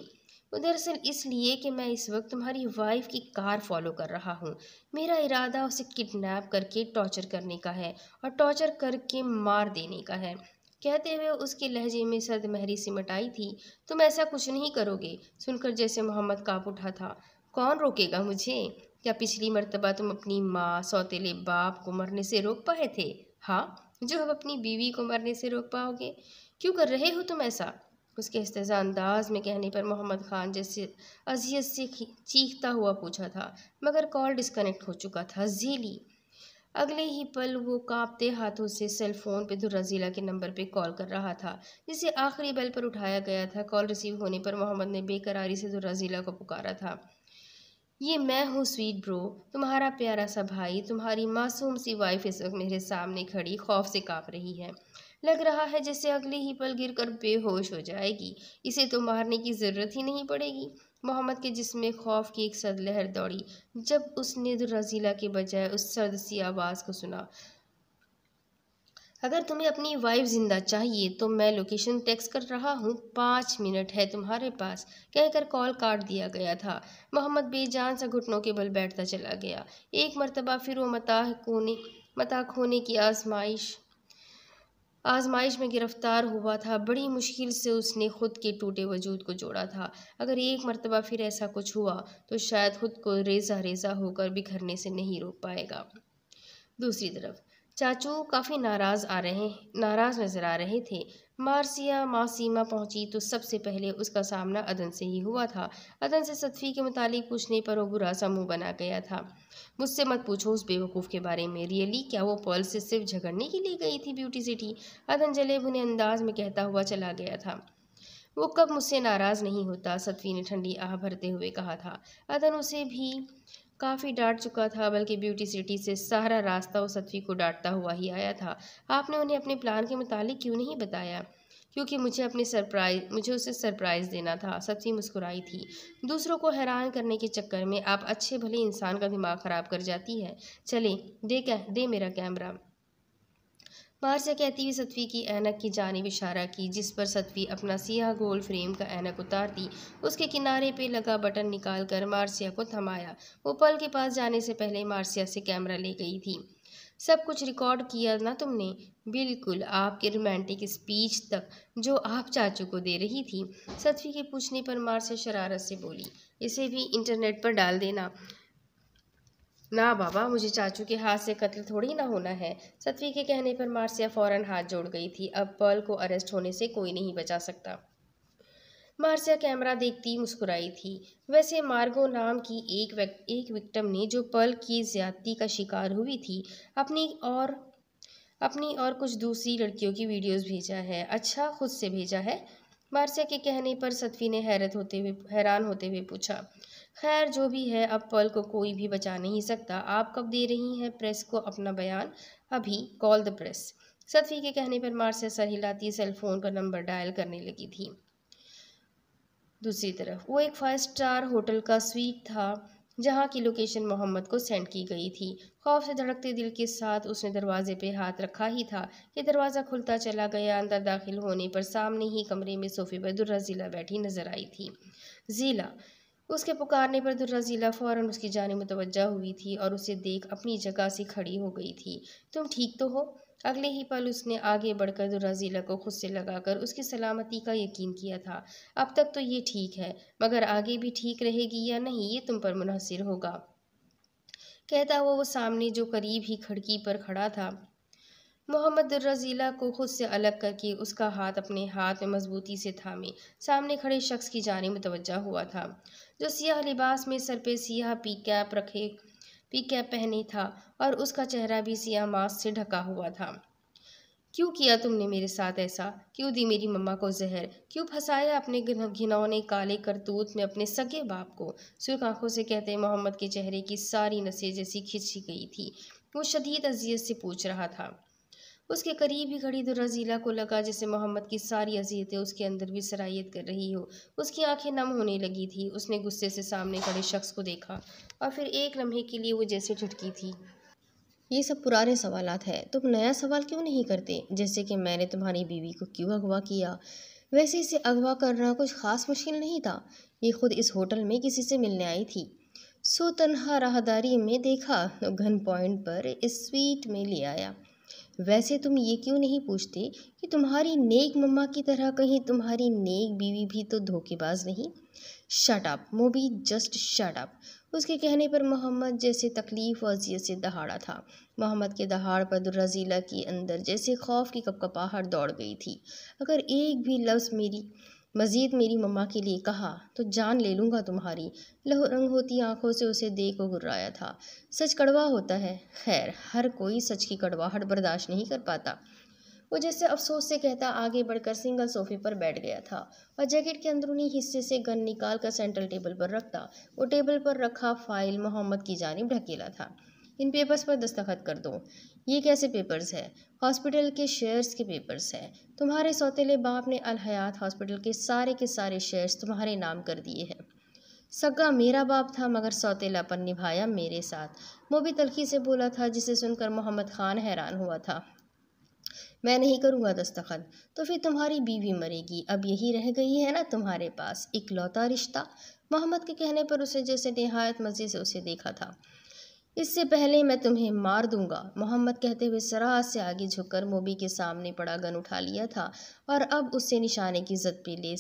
वो दरअसल इसलिए कि मैं इस वक्त तुम्हारी वाइफ की कार फॉलो कर रहा हूँ। मेरा इरादा उसे किडनैप करके टॉर्चर करने का है और टॉर्चर करके मार देने का है। कहते हुए उसके लहजे में सर्द महरी सिमट आई थी। तुम ऐसा कुछ नहीं करोगे? सुनकर जैसे मोहम्मद कांप उठा था। कौन रोकेगा मुझे? क्या पिछली मर्तबा तुम अपनी माँ, सौतेले बाप को मरने से रोक पाए थे? हाँ, जो अब अपनी बीवी को मरने से रोक पाओगे? क्यों कर रहे हो तुम ऐसा? उसके इस्तेज़ा अंदाज में कहने पर मोहम्मद खान जैसे अजियत से चीखता हुआ पूछा था, मगर कॉल डिस्कनेक्ट हो चुका था। झेली। अगले ही पल वो कांपते हाथों से सेल फोन पे दुर्रजीला के नंबर पे कॉल कर रहा था, जिसे आखिरी बेल पर उठाया गया था। कॉल रिसीव होने पर मोहम्मद ने बेकरारी से दुर्रजीला को पुकारा था। ये मैं हूँ स्वीट ब्रो, तुम्हारा प्यारा सा भाई। तुम्हारी मासूम सी वाइफ इस वक्त मेरे सामने खड़ी खौफ से कांप रही है। लग रहा है जैसे अगले ही पल गिरकर बेहोश हो जाएगी। इसे तो मारने की ज़रूरत ही नहीं पड़ेगी। मोहम्मद के जिस्म में खौफ की एक सर्द लहर दौड़ी जब उसने रजीला के बजाय उस सर्द सी आवाज़ को सुना। अगर तुम्हें अपनी वाइफ जिंदा चाहिए तो मैं लोकेशन टेक्स्ट कर रहा हूँ, 5 मिनट है तुम्हारे पास, कहकर कॉल काट दिया गया था। मोहम्मद बेजान सा घुटनों के बल बैठता चला गया। एक मर्तबा फिर वो मता खोने की आजमाइश में गिरफ्तार हुआ था। बड़ी मुश्किल से उसने खुद के टूटे वजूद को जोड़ा था। अगर एक मर्तबा फिर ऐसा कुछ हुआ तो शायद खुद को रेजा रेजा होकर बिखरने से नहीं रोक पाएगा। दूसरी तरफ चाचू काफ़ी नाराज़ नज़र आ रहे थे। मार्सिया मासीमा पहुंची तो सबसे पहले उसका सामना अदन से ही हुआ था। अदन से सतफ़ी के मुतालिक पूछने पर वो बुरा सा मुँह बना गया था। मुझसे मत पूछो उस बेवकूफ़ के बारे में। रियली, क्या वो पर्ल से सिर्फ झगड़ने के लिए गई थी ब्यूटी सिटी? अदन जले भुने अंदाज में कहता हुआ चला गया था। वो कब मुझसे नाराज़ नहीं होता, सतफ़ी ने ठंडी आह भरते हुए कहा था। अदन उसे भी काफ़ी डांट चुका था, बल्कि ब्यूटी सिटी से सारा रास्ता वो सतफ़ी को डांटता हुआ ही आया था। आपने उन्हें अपने प्लान के मुतालिक क्यों नहीं बताया? क्योंकि मुझे उसे सरप्राइज़ देना था। सतफ़ी मुस्कुराई थी। दूसरों को हैरान करने के चक्कर में आप अच्छे भले इंसान का दिमाग ख़राब कर जाती है। चले, दे मेरा कैमरा। मार्सिया कहती हुई सतफ़ी की ऐनक की जानिब इशारा की, जिस पर सतफ़ी अपना सियाह गोल्ड फ्रेम का ऐनक उतारती उसके किनारे पे लगा बटन निकालकर मार्सिया को थमाया। वो पल के पास जाने से पहले मार्सिया से कैमरा ले गई थी। सब कुछ रिकॉर्ड किया ना तुमने? बिल्कुल, आपके रोमांटिक स्पीच तक जो आप चाचू को दे रही थी। सतफ़ी के पूछने पर मार्सिया शरारत से बोली, इसे भी इंटरनेट पर डाल देना। ना बाबा, मुझे चाचू के हाथ से कत्ल थोड़ी ना होना है। सतवी के कहने पर मार्सिया फौरन हाथ जोड़ गई थी। अब पर्ल को अरेस्ट होने से कोई नहीं बचा सकता। मार्सिया कैमरा देखती मुस्कुराई थी। वैसे मार्गो नाम की एक विक्टिम ने, जो पर्ल की ज्यादती का शिकार हुई थी, अपनी और कुछ दूसरी लड़कियों की वीडियोस भेजा है। अच्छा, खुद से भेजा है? मार्सिया के कहने पर सतवी ने हैरान होते हुए पूछा। खैर, जो भी है, अब पर्ल को कोई भी बचा नहीं सकता। आप कब दे रही हैं प्रेस को अपना बयान? अभी। Call the press. सतवी के कहने पर मार्सिया सर हिलाती सेल फोन का नंबर डायल करने लगी थी। दूसरी तरफ वो एक 5 स्टार होटल का स्वीट था, जहाँ की लोकेशन मोहम्मद को सेंड की गई थी। खौफ से धड़कते दिल के साथ उसने दरवाजे पे हाथ रखा ही था कि दरवाज़ा खुलता चला गया। अंदर दाखिल होने पर सामने ही कमरे में सोफे पर दुर्रा ज़ीला बैठी नजर आई थी। ज़ीला। उसके पुकारने पर दुर्रा ज़ीला फ़ौरन उसकी जानिब मुतवज्जा हुई थी और उसे देख अपनी जगह से खड़ी हो गई थी। तुम ठीक तो हो? अगले ही पल उसने आगे बढ़कर दुर्रा ज़ीला को खुद से लगाकर उसकी सलामती का यकीन किया था। अब तक तो ये ठीक है, मगर आगे भी ठीक रहेगी या नहीं, ये तुम पर मुनहसिर होगा, कहता हुआ वो सामने जो करीब ही खिड़की पर खड़ा था मोहम्मद दुर्रज़ीला को खुद से अलग करके उसका हाथ अपने हाथ में मजबूती से थामे सामने खड़े शख्स की जानिब मुतवज्जा हुआ था, जो सियाह लिबास में सर पे सियाह पी कैप पहने था और उसका चेहरा भी सियाह मास्क से ढका हुआ था। क्यों किया तुमने मेरे साथ ऐसा? क्यों दी मेरी मम्मा को जहर? क्यों फंसाया अपने घिनौने काले करतूत में अपने सगे बाप को? सुर्ख आंखों से कहते मोहम्मद के चेहरे की सारी नसें जैसी खिंची गई थी। वो शदीद अजियत से पूछ रहा था। उसके करीब ही खड़ी दुर्रज़ीला को लगा जैसे मोहम्मद की सारी अज़ियतें उसके अंदर भी सरायत कर रही हो। उसकी आंखें नम होने लगी थी। उसने गुस्से से सामने खड़े शख्स को देखा और फिर एक लम्हे के लिए वो जैसे झटकी थी। ये सब पुराने सवालात हैं, तुम नया सवाल क्यों नहीं करते? जैसे कि मैंने तुम्हारी बीवी को क्यों अगवा किया? वैसे इसे अगवा करना कुछ खास मुश्किल नहीं था। ये खुद इस होटल में किसी से मिलने आई थी, सो तन्हा राहदारी में देखा तो गन पॉइंट पर इस स्वीट में ले आया। वैसे तुम ये क्यों नहीं पूछते कि तुम्हारी नेक मम्मा की तरह कहीं तुम्हारी नेक बीवी भी तो धोखेबाज नहीं? Shut up Mobi, just shut up. उसके कहने पर मोहम्मद जैसे तकलीफ और अजियत से दहाड़ा था। मोहम्मद के दहाड़ पर दुर्रज़ीला के अंदर जैसे खौफ की कपकपाहट दौड़ गई थी। अगर एक भी लफ्ज़ मज़ीद मेरी मम्मा के लिए कहा तो जान ले लूँगा तुम्हारी। लहू रंग होती आंखों से उसे देख वो गुर्राया था। सच कड़वा होता है। खैर, हर कोई सच की कड़वाहट बर्दाश्त नहीं कर पाता। वो जैसे अफसोस से कहता आगे बढ़कर सिंगल सोफे पर बैठ गया था और जैकेट के अंदरूनी हिस्से से गन निकाल कर सेंट्रल टेबल पर रखता। वो टेबल पर रखा फाइल मोहम्मद की जानिब ढकेला था। इन पेपर्स पर दस्तखत कर दो। ये कैसे पेपर्स है? हॉस्पिटल के शेयर्स के पेपर्स हैं। तुम्हारे सौतेले बाप ने अल हयात हॉस्पिटल के सारे शेयर्स तुम्हारे नाम कर दिए हैं। सगा मेरा बाप था मगर सौतेलापन निभाया मेरे साथ। मोबी तल्खी से बोला था, जिसे सुनकर मोहम्मद खान हैरान हुआ था। मैं नहीं करूँगा दस्तखत। तो फिर तुम्हारी बीवी मरेगी। अब यही रह गई है ना तुम्हारे पास, इकलौता रिश्ता। मोहम्मद के कहने पर उसे जैसे निहायत मज़े से उसे देखा था। इससे पहले मैं तुम्हें मार दूंगा, मोहम्मद कहते हुए सराह से आगे झुककर मोबी के सामने पड़ा गन उठा लिया था और अब उससे निशाने की जद पे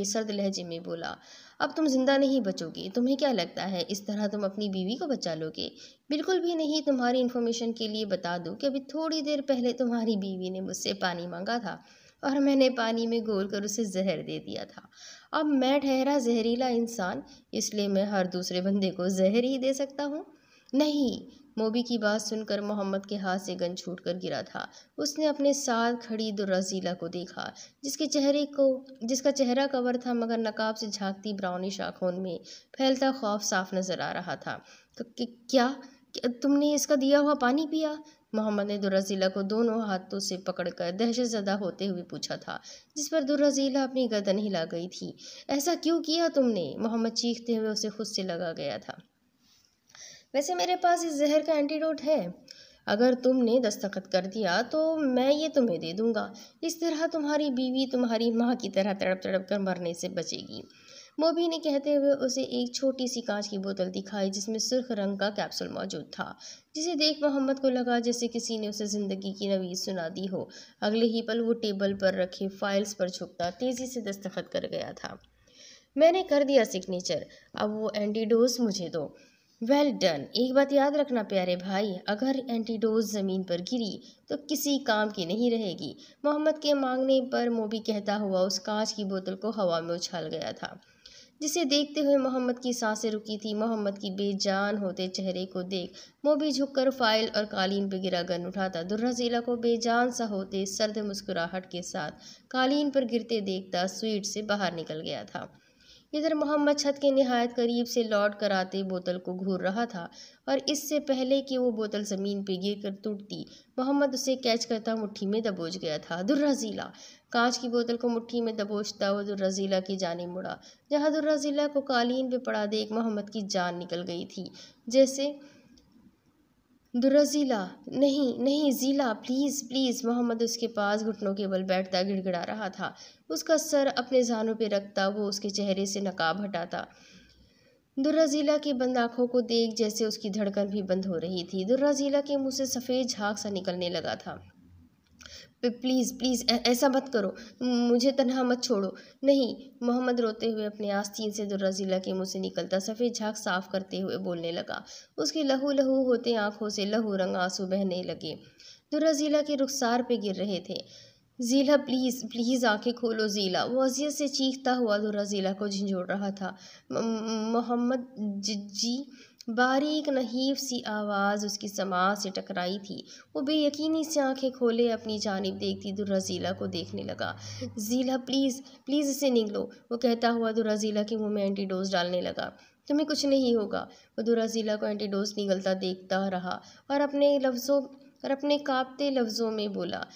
सर्द लहजे में बोला, अब तुम जिंदा नहीं बचोगे। तुम्हें क्या लगता है इस तरह तुम अपनी बीवी को बचा लोगे? बिल्कुल भी नहीं। तुम्हारी इन्फॉर्मेशन के लिए बता दूं कि अभी थोड़ी देर पहले तुम्हारी बीवी ने मुझसे पानी मांगा था और मैंने पानी में घोल कर उसे जहर दे दिया था। अब मैं ठहरा जहरीला इंसान, इसलिए मैं हर दूसरे बंदे को जहर ही दे सकता हूँ। नहीं। मोबी की बात सुनकर मोहम्मद के हाथ से गन छूट कर गिरा था। उसने अपने साथ खड़ी दुर्रज़ीला को देखा, जिसका चेहरा कवर था मगर नकाब से झांकती ब्राउनिश आंखों में फैलता खौफ साफ नजर आ रहा था। क्या तुमने इसका दिया हुआ पानी पिया? मोहम्मद ने दुर्रज़ीला को दोनों हाथों से पकड़कर दहशतज़दा होते हुए पूछा था, जिस पर दुर्रज़ीला अपनी गर्दन हिला गई थी। ऐसा क्यों किया तुमने? मोहम्मद चीखते हुए उसे खुद से लगा गया था। वैसे मेरे पास इस जहर का एंटीडोट है। अगर तुमने दस्तखत कर दिया तो मैं ये तुम्हें दे दूंगा। इस तरह तुम्हारी बीवी तुम्हारी माँ की तरह तड़प तड़प कर मरने से बचेगी। मोबी ने कहते हुए उसे एक छोटी सी कांच की बोतल दिखाई जिसमें सुर्ख रंग का कैप्सूल मौजूद था, जिसे देख मोहम्मद को लगा जैसे किसी ने उसे जिंदगी की नवीज सुना दी हो। अगले ही पल वो टेबल पर रखे फाइल्स पर झुकता तेजी से दस्तखत कर गया था। मैंने कर दिया सिग्नेचर, अब वो एंटीडोज मुझे दो। Well done. एक बात याद रखना प्यारे भाई, अगर एंटीडोज ज़मीन पर गिरी तो किसी काम की नहीं रहेगी। मोहम्मद के मांगने पर मोबी कहता हुआ उस कांच की बोतल को हवा में उछाल गया था, जिसे देखते हुए मोहम्मद की सांसें रुकी थी। मोहम्मद की बेजान होते चेहरे को देख मोबी झुककर फाइल और कालीन पर गिरा गन उठाता दुर्रज़ीला को बेजान सा होते सर्द मुस्कुराहट के साथ कालीन पर गिरते देखता स्वीट से बाहर निकल गया था। इधर मोहम्मद छत के निहायत करीब से लौट कर आते बोतल को घूर रहा था और इससे पहले कि वो बोतल ज़मीन पर गिर कर टूटती, मोहम्मद उसे कैच करता मुट्ठी में दबोच गया था। दुर्रज़ीला। कांच की बोतल को मुट्ठी में दबोचता वो दुर्रज़ीला की जानिब मुड़ा, जहाँ दुर्रज़ीला को कालीन पे पड़ा देख मोहम्मद की जान निकल गई थी। जैसे दुर्रज़ीला, नहीं नहीं ज़ीला, प्लीज़ प्लीज़। मोहम्मद उसके पास घुटनों के बल बैठता गिड़गिड़ा रहा था। उसका सर अपने जानों पे रखता वो उसके चेहरे से नकाब हटाता। दुर्रज़ीला की बंद आँखों को देख जैसे उसकी धड़कन भी बंद हो रही थी। दुर्रज़ीला के मुंह से सफ़ेद झाग सा निकलने लगा था। प्लीज़ प्लीज़ ऐसा मत करो, मुझे तन्हा मत छोड़ो। नहीं। मोहम्मद रोते हुए अपने आस्तीन से दुर्रज़ीला के मुंह से निकलता सफ़ेद झाग साफ करते हुए बोलने लगा। उसकी लहू लहू होते आंखों से लहू रंग आंसू बहने लगे। दुर्रा ज़ीला के रुखसार पे गिर रहे थे। ज़ीला प्लीज़ प्लीज़ आंखें खोलो ज़ीला। वो अज़ियत से चीखता हुआ दुर्रा ज़ीला को झंझोड़ रहा था। मोहम्मद जी। बारीक नहीफ सी आवाज़ उसकी समाज से टकराई थी। वो बेयकीनी से आंखें खोले अपनी जानिब देखती दुर्रा ज़ीला को देखने लगा। ज़ीला प्लीज़ प्लीज़ इसे निगलो, वो कहता हुआ दुर्रा ज़ीला के मुंह में एंटीडोज डालने लगा। तुम्हें कुछ नहीं होगा। वो दुर्रा ज़ीला को एंटीडोज निगलता देखता रहा और अपने कांपते लफ्ज़ों में बोला,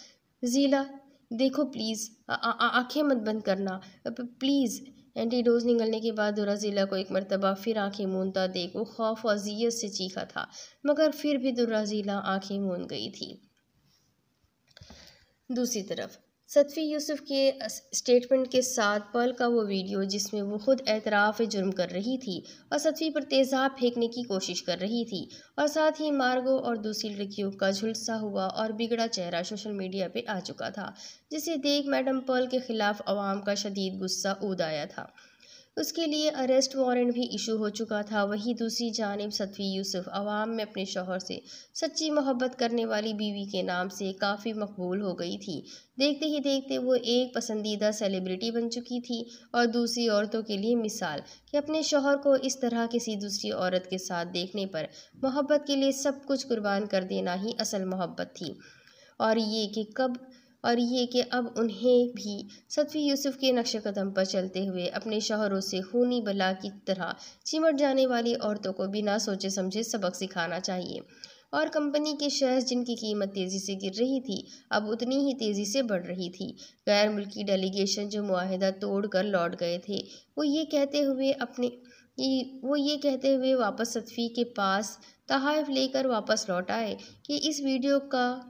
ज़ीला देखो प्लीज़, आंखें मत बंद करना प्लीज़। एंटीडोज निगलने के बाद दुर्रा ज़ीला को एक मर्तबा फिर आंखें मूंदता देख वो खौफ और अज़ियत से चीखा था, मगर फिर भी दुर्रा ज़ीला आंखें मूंद गई थी। दूसरी तरफ सतफ़ी यूसुफ के स्टेटमेंट के साथ पर्ल का वो वीडियो जिसमें वो खुद एतराफ़ जुर्म कर रही थी और सतफ़ी पर तेज़ाब फेंकने की कोशिश कर रही थी, और साथ ही मार्गो और दूसरी लड़कियों का झुलसा हुआ और बिगड़ा चेहरा सोशल मीडिया पे आ चुका था, जिसे देख मैडम पर्ल के ख़िलाफ़ अवाम का शदीद गुस्सा ऊद आया था। उसके लिए अरेस्ट वारंट भी इशू हो चुका था। वहीं दूसरी जानिब सतफ़ी यूसुफ अवाम में अपने शौहर से सच्ची मोहब्बत करने वाली बीवी के नाम से काफ़ी मकबूल हो गई थी। देखते ही देखते वो एक पसंदीदा सेलिब्रिटी बन चुकी थी और दूसरी औरतों के लिए मिसाल कि अपने शौहर को इस तरह किसी दूसरी औरत के साथ देखने पर मोहब्बत के लिए सब कुछ कुर्बान कर देना ही असल मोहब्बत थी। और ये कि अब उन्हें भी सतफ़ी यूसुफ के नक्श कदम पर चलते हुए अपने शौहरों से खूनी बला की तरह चिमट जाने वाली औरतों को बिना सोचे समझे सबक सिखाना चाहिए। और कंपनी के शेयर्स जिनकी कीमत तेज़ी से गिर रही थी, अब उतनी ही तेज़ी से बढ़ रही थी। गैर मुल्की डेलीगेशन जो मुआहिदा तोड़ कर लौट गए थे, वो ये कहते हुए वापस सतफ़ी के पास तहाइफ लेकर वापस लौट आए कि इस वीडियो का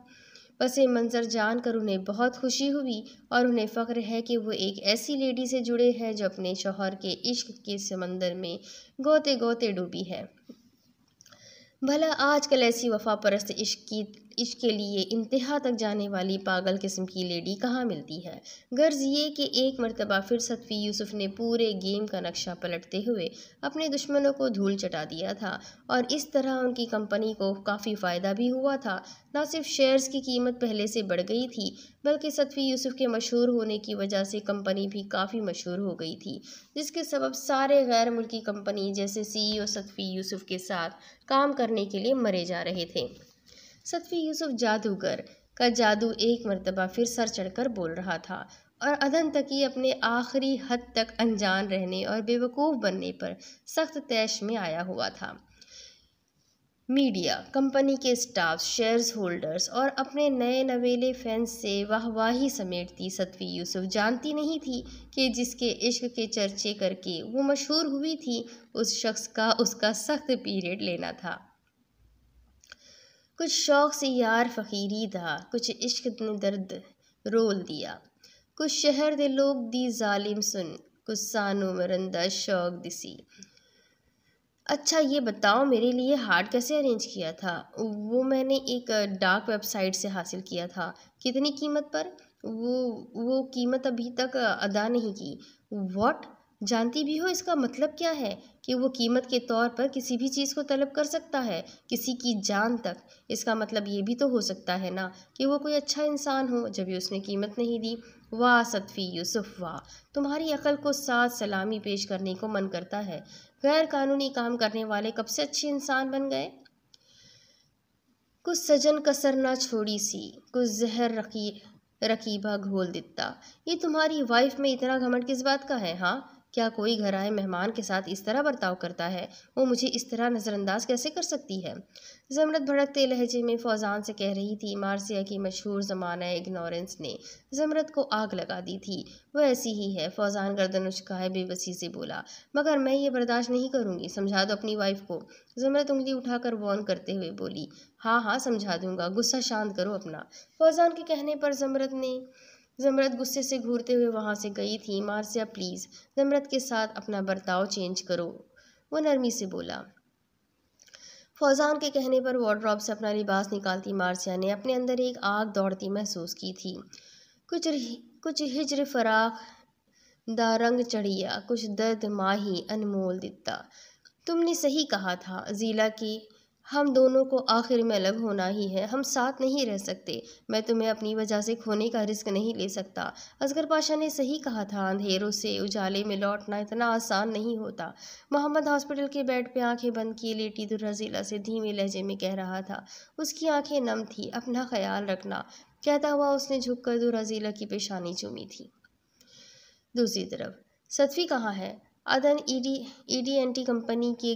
पसे मंज़र जानकर उन्हें बहुत खुशी हुई और उन्हें फ़ख्र है कि वो एक ऐसी लेडी से जुड़े हैं जो अपने शौहर के इश्क के समंदर में गोते गोते डूबी है। भला आजकल ऐसी वफा परस्त इश्क के लिए इंतहा तक जाने वाली पागल किस्म की लेडी कहाँ मिलती है। गर्ज ये कि एक मर्तबा फिर सतफ़ी यूसुफ ने पूरे गेम का नक्शा पलटते हुए अपने दुश्मनों को धूल चटा दिया था और इस तरह उनकी कंपनी को काफ़ी फ़ायदा भी हुआ था। न सिर्फ शेयर्स की कीमत पहले से बढ़ गई थी, बल्कि सतफ़ी यूसुफ के मशहूर होने की वजह से कंपनी भी काफ़ी मशहूर हो गई थी, जिसके सबब सारे गैर मुल्की कंपनी जैसे CEO सतफ़ी यूसुफ के साथ काम करने के लिए मरे जा रहे थे। सतफ़ी यूसुफ जादूगर का जादू एक मर्तबा फिर सर चढ़कर बोल रहा था और अदन तकी अपने आखिरी हद तक अनजान रहने और बेवकूफ़ बनने पर सख्त तैश में आया हुआ था। मीडिया, कंपनी के स्टाफ, शेयर्स होल्डर्स और अपने नए नवेले फैंस से वाहवाही समेटती सतफ़ी यूसुफ जानती नहीं थी कि जिसके इश्क के चर्चे करके वो मशहूर हुई थी, उस शख्स का उसका सख्त पीरियड लेना था। कुछ शौक़ से यार फ़कीरी था, कुछ इश्क ने दर्द रोल दिया, कुछ शहर दे लोग दी जालिम सुन, कुछ सानो मरंदा शौक़ दिसी। अच्छा ये बताओ मेरे लिए हार्ट कैसे अरेंज किया था? वो मैंने एक डार्क वेबसाइट से हासिल किया था। कितनी कीमत पर? वो कीमत अभी तक अदा नहीं की। व्हाट? जानती भी हो इसका मतलब क्या है? कि वो कीमत के तौर पर किसी भी चीज़ को तलब कर सकता है, किसी की जान तक। इसका मतलब ये भी तो हो सकता है ना कि वो कोई अच्छा इंसान हो जब भी उसने कीमत नहीं दी। वाह सतफ़ी यूसुफ वाह, तुम्हारी अकल को साथ सलामी पेश करने को मन करता है। गैर कानूनी काम करने वाले कब से अच्छे इंसान बन गए। कुछ सजन कसर ना छोड़ी सी, कुछ जहर रकीबा घोल दिता। ये तुम्हारी वाइफ में इतना घमंड किस बात का है? हाँ, क्या कोई घर आए मेहमान के साथ इस तरह बर्ताव करता है? वो मुझे इस तरह नज़रअंदाज कैसे कर सकती है? ज़मरत भड़कते लहजे में फौजान से कह रही थी। मार्सिया की मशहूर ज़माना इग्नोरेंस ने ज़मरत को आग लगा दी थी। वो ऐसी ही है। फौजान गर्दन उचकाए बेबसी से बोला, मगर मैं ये बर्दाश्त नहीं करूँगी। समझा दो अपनी वाइफ को। ज़मरत उंगली उठाकर वॉर्न करते हुए बोली, हाँ हाँ समझा दूंगा, गुस्सा शांत करो अपना। फौजान के कहने पर ज़मरत गुस्से से घूरते हुए वहाँ से गई थी। मार्सिया प्लीज़ ज़मरत के साथ अपना बर्ताव चेंज करो, वो नरमी से बोला। फौजान के कहने पर वार्डरोब से अपना लिबास निकालती मार्सिया ने अपने अंदर एक आग दौड़ती महसूस की थी। कुछ हिज्र फराख दा रंग चढ़िया, कुछ दर्द माही अनमोल दिता। तुमने सही कहा था, ज़ीला की हम दोनों को आखिर में अलग होना ही है, हम साथ नहीं रह सकते। मैं तुम्हें अपनी वजह से खोने का रिस्क नहीं ले सकता। असगर पाशा ने सही कहा था, अंधेरों से उजाले में लौटना इतना आसान नहीं होता। मोहम्मद हॉस्पिटल के बेड पे आंखें बंद किए लेटी दुर्रजीला से धीमे लहजे में कह रहा था। उसकी आंखें नम थी। अपना ख्याल रखना, कहता हुआ उसने झुककर दुर्रजीला की पेशानी चूमी थी। दूसरी तरफ सतफी कहाँ है? अदन ईडीएनटी कंपनी के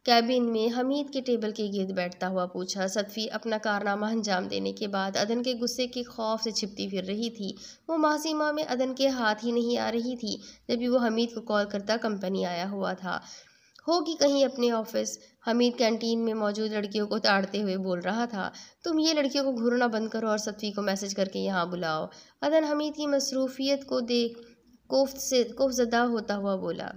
कैबिन में हमीद के टेबल के गिर्द बैठता हुआ पूछा। सतफी अपना कारनामा अंजाम देने के बाद अदन के गुस्से के खौफ से छिपती फिर रही थी। वो मासीमा में अदन के हाथ ही नहीं आ रही थी। जब भी वो हमीद को कॉल करता कंपनी आया हुआ था, होगी कहीं अपने ऑफिस। हमीद कैंटीन में मौजूद लड़कियों को ताड़ते हुए बोल रहा था, तुम ये लड़कियों को घूरना बंद करो और सतफी को मैसेज करके यहाँ बुलाओ। अदन हमीद की मसरूफियत को देख खौफजदा होता हुआ बोला,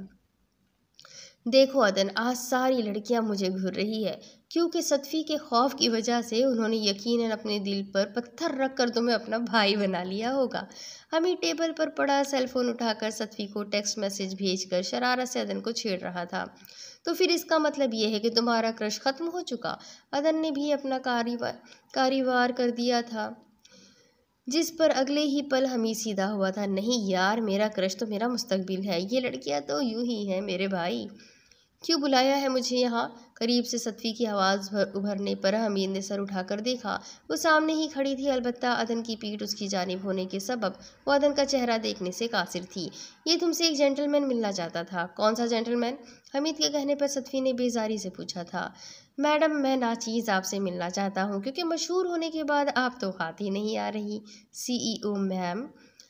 देखो अदन, आज सारी लड़कियां मुझे घूर रही है, क्योंकि सतफी के खौफ की वजह से उन्होंने यकीनन अपने दिल पर पत्थर रख कर तुम्हें अपना भाई बना लिया होगा। हमीद टेबल पर पड़ा सेलफोन उठाकर सतफी को टेक्स्ट मैसेज भेजकर शरारत से अदन को छेड़ रहा था। तो फिर इसका मतलब ये है कि तुम्हारा क्रश खत्म हो चुका? अदन ने भी अपना कारीवार कर दिया था, जिस पर अगले ही पल हमीद सीधा हुआ था। नहीं यार, मेरा क्रश तो मेरा मुस्तकबिल है, ये लड़कियां तो यूं ही हैं मेरे भाई। क्यों बुलाया है मुझे यहाँ? करीब से सतफी की आवाज़ उभरने पर हमीद ने सर उठाकर देखा। वो सामने ही खड़ी थी, अलबत्ता अदन की पीठ उसकी जानिब होने के सबब वो अदन का चेहरा देखने से कासिर थी। ये तुमसे एक जेंटलमैन मिलना चाहता था। कौन सा जेंटलमैन? हमीद के कहने पर सतफी ने बेजारी से पूछा था। मैडम, मैं नाचीज़ आपसे मिलना चाहता हूँ, क्योंकि मशहूर होने के बाद आप तो हाथ ही नहीं आ रही। CEO ma'am.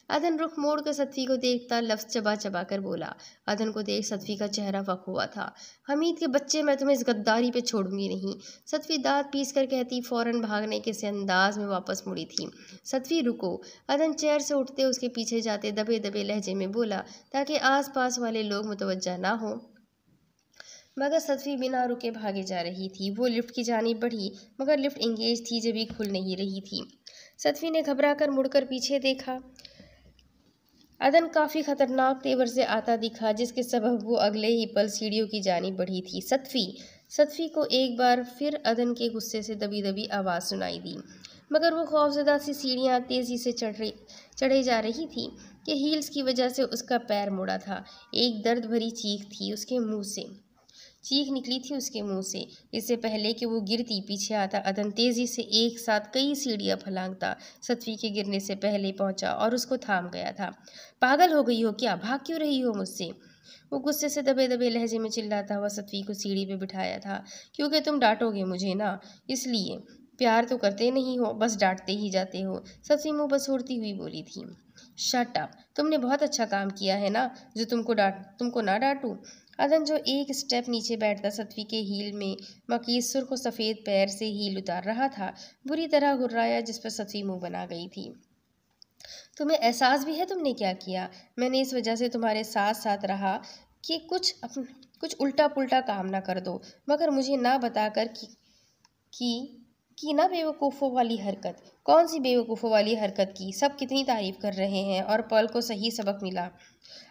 अदन रुख मोड़ कर सतफी को देखता लफ्ज़ चबा चबा कर बोला। अदन को देख सतफी का चेहरा वक हुआ था। हमीद के बच्चे, मैं तुम्हें इस गद्दारी पे छोड़ूंगी नहीं। सतफी दांत पीस कर कहती फौरन भागने के से अंदाज में वापस मुड़ी थी। सतफी रुको। अदन चेयर से उठते उसके पीछे जाते दबे दबे लहजे में बोला, ताकि आस पास वाले लोग मुतवज्जा ना हो। मगर सतफी बिना रुके भागे जा रही थी। वो लिफ्ट की जानिब बढ़ी, मगर लिफ्ट इंगेज थी, जब भी खुल नहीं रही थी। सतफी ने घबरा कर मुड़कर पीछे देखा। अदन काफ़ी खतरनाक तेवर से आता दिखा, जिसके सबब वो अगले ही पल सीढ़ियों की जानिब बढ़ी थी। सतफी को एक बार फिर अदन के गुस्से से दबी दबी आवाज़ सुनाई दी, मगर वो खौफजदा सी सीढ़ियाँ तेज़ी से चढ़े जा रही थी कि हील्स की वजह से उसका पैर मुड़ा था। एक दर्द भरी चीख निकली थी उसके मुंह से। इससे पहले कि वो गिरती पीछे आता, अदन तेजी से एक साथ कई सीढ़ियां फलांगता सतफी के गिरने से पहले पहुंचा और उसको थाम गया था। पागल हो गई हो क्या? भाग क्यों रही हो मुझसे? वो गुस्से से दबे दबे लहजे में चिल्लाता हुआ सतफी को सीढ़ी पे बिठाया था। क्योंकि तुम डांटोगे मुझे ना, इसलिए। प्यार तो करते नहीं हो, बस डांटते ही जाते हो। सतफी मुंह बसोरती हुई बोली थी। शट अप, तुमने बहुत अच्छा काम किया है ना, जो तुमको ना डांटूं। अदन जो एक स्टेप नीचे बैठता सतफी के हील में मकीस सुर्ख सफ़ेद पैर से हील उतार रहा था, बुरी तरह घुर्राया, जिस पर सतफी मुंह बना गई थी। तुम्हें एहसास भी है तुमने क्या किया? मैंने इस वजह से तुम्हारे साथ साथ रहा कि कुछ उल्टा पुल्टा काम ना कर दो, मगर मुझे ना बताकर की ना बेवकूफ़ों वाली हरकत। कौन सी बेवकूफ़ों वाली हरकत की? सब कितनी तारीफ़ कर रहे हैं और पल को सही सबक मिला,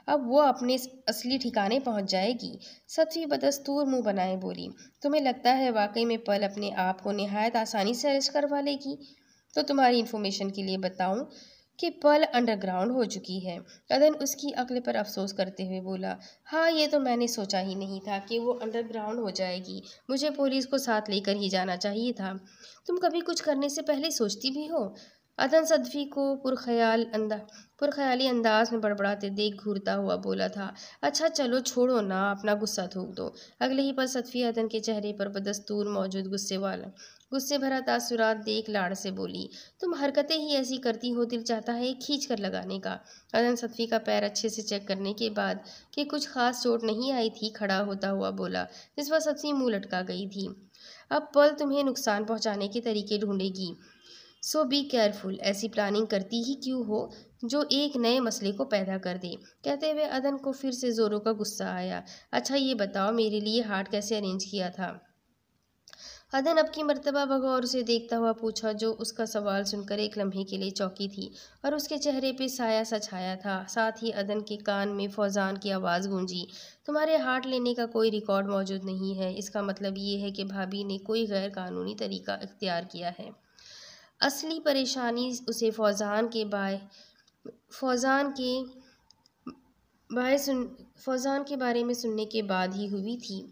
अब वो अपने असली ठिकाने पहुंच जाएगी। सतफी बदस्तूर मुंह बनाए बोली, तुम्हें लगता है वाकई में पल अपने आप को निहायत आसानी से अरेस्ट करवा लेगी? तो तुम्हारी इन्फॉर्मेशन के लिए बताऊं कि पल अंडरग्राउंड हो चुकी है। अदन उसकी अक्ल पर अफसोस करते हुए बोला, हाँ, ये तो मैंने सोचा ही नहीं था कि वो अंडरग्राउंड हो जाएगी। मुझे पुलिस को साथ लेकर ही जाना चाहिए था। तुम कभी कुछ करने से पहले सोचती भी हो? अदन सतफी को पुरख्याली अंदाज में बड़बड़ाते देख घूरता हुआ बोला था। अच्छा चलो छोड़ो ना, अपना गुस्सा थूक दो। अगले ही पल सतफी अदन के चेहरे पर बदस्तूर मौजूद गुस्से भरा तासुरात देख लाड़ से बोली, तुम हरकतें ही ऐसी करती हो, दिल चाहता है खींच कर लगाने का। अदन सतफी का पैर अच्छे से चेक करने के बाद कि कुछ खास चोट नहीं आई थी, खड़ा होता हुआ बोला, जिस पर सतफी मुँह लटका गई थी। अब पल तुम्हें नुकसान पहुँचाने के तरीके ढूंढेगी, सो बी केयरफुल। ऐसी प्लानिंग करती ही क्यों हो जो एक नए मसले को पैदा कर दे। कहते हुए अदन को फिर से जोरों का गुस्सा आया। अच्छा ये बताओ, मेरे लिए हार्ट कैसे अरेंज किया था? अदन अब की मर्तबा बगौर उसे देखता हुआ पूछा, जो उसका सवाल सुनकर एक लम्हे के लिए चौंकी थी और उसके चेहरे पे साया सा छाया था। साथ ही अदन के कान में फौजान की आवाज़ गूंजी, तुम्हारे हार्ट लेने का कोई रिकॉर्ड मौजूद नहीं है। इसका मतलब ये है कि भाभी ने कोई गैर कानूनी तरीका इख्तियार किया है। असली परेशानी उसे फौजान के फौजान के बारे में सुनने के बाद ही हुई थी।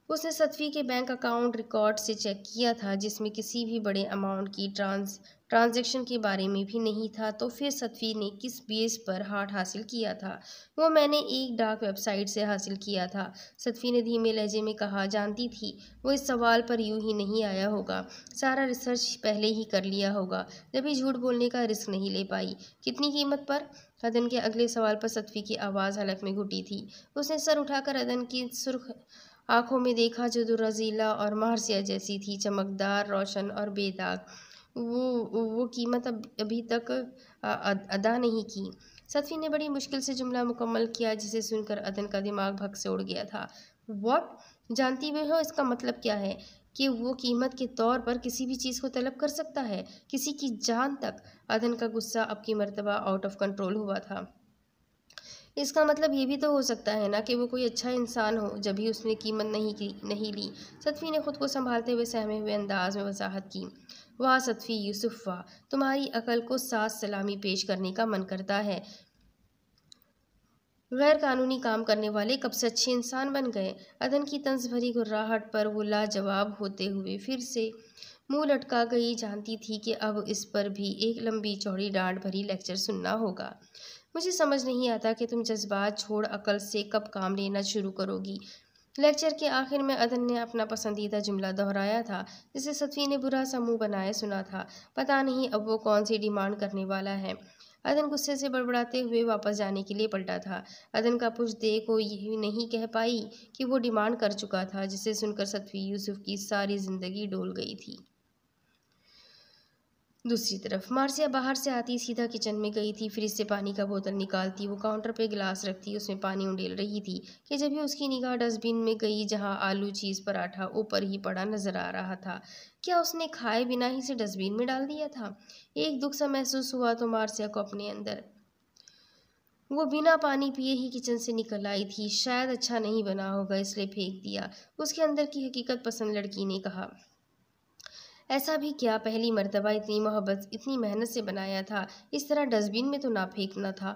उसने सतफी के बैंक अकाउंट रिकॉर्ड से चेक किया था, जिसमें किसी भी बड़े अमाउंट की ट्रांजैक्शन के बारे में भी नहीं था। तो फिर सतफी ने किस बेस पर हार्ट हासिल किया था? वो मैंने एक डार्क वेबसाइट से हासिल किया था, सतफी ने धीमे लहजे में कहा। जानती थी वो इस सवाल पर यूं ही नहीं आया होगा, सारा रिसर्च पहले ही कर लिया होगा, जब भी झूठ बोलने का रिस्क नहीं ले पाई। कितनी कीमत पर? अदन के अगले सवाल पर सतफी की आवाज़ हलक में घुटी थी। उसने सर उठाकर अदन की सुर्ख आंखों में देखा, जो रजीला और मार्सिया जैसी थी, चमकदार, रोशन और बेदाग। वो कीमत अभी तक अदा नहीं की। सतफी ने बड़ी मुश्किल से जुमला मुकम्मल किया, जिसे सुनकर अदन का दिमाग भग से उड़ गया था। व्हाट? जानती भी हो इसका मतलब क्या है? कि वो कीमत के तौर पर किसी भी चीज़ को तलब कर सकता है, किसी की जान तक। अदन का गुस्सा अब की मर्तबा आउट ऑफ कंट्रोल हुआ था। इसका मतलब ये भी तो हो सकता है ना कि वो कोई अच्छा इंसान हो, जब भी उसने कीमत नहीं ली। सतफी ने खुद को संभालते हुए सहमे हुए अंदाज में वजाहत की। वाह सतफी, यूसुफ वाह, तुम्हारी अकल को साथ सलामी पेश करने का मन करता है। गैर कानूनी काम करने वाले कब से अच्छे इंसान बन गए। अदन की तंज भरी गुर्राहट पर वो लाजवाब होते हुए फिर से मुंह लटका गई। जानती थी कि अब इस पर भी एक लंबी चौड़ी डांट भरी लेक्चर सुनना होगा। मुझे समझ नहीं आता कि तुम जज्बात छोड़ अकल से कब काम लेना शुरू करोगी। लेक्चर के आखिर में अदन ने अपना पसंदीदा जुमला दोहराया था, जिसे सतफी ने बुरा सा मुंह बनाए सुना था। पता नहीं अब वो कौन सी डिमांड करने वाला है। अदन गुस्से से बड़बड़ाते हुए वापस जाने के लिए पलटा था। अदन का पुश दे को यही नहीं कह पाई कि वो डिमांड कर चुका था, जिसे सुनकर सतफी यूसुफ की सारी जिंदगी डोल गई थी। दूसरी तरफ मार्सिया बाहर से आती सीधा किचन में गई थी। फ्रिज से पानी का बोतल निकालती, वो काउंटर पे गिलास रखती, उसमें पानी उंडेल रही थी कि जब भी उसकी निगाह डस्टबिन में गई, जहां आलू चीज़ पराठा ऊपर ही पड़ा नजर आ रहा था। क्या उसने खाए बिना ही से डस्टबिन में डाल दिया था? एक दुख सा महसूस हुआ तो मार्सिया को अपने अंदर। वो बिना पानी पिए ही किचन से निकल आई थी। शायद अच्छा नहीं बना होगा, इसलिए फेंक दिया, उसके अंदर की हकीकत पसंद लड़की ने कहा। ऐसा भी क्या, पहली मर्तबा इतनी मोहब्बत इतनी मेहनत से बनाया था, इस तरह डस्टबिन में तो ना फेंकना था।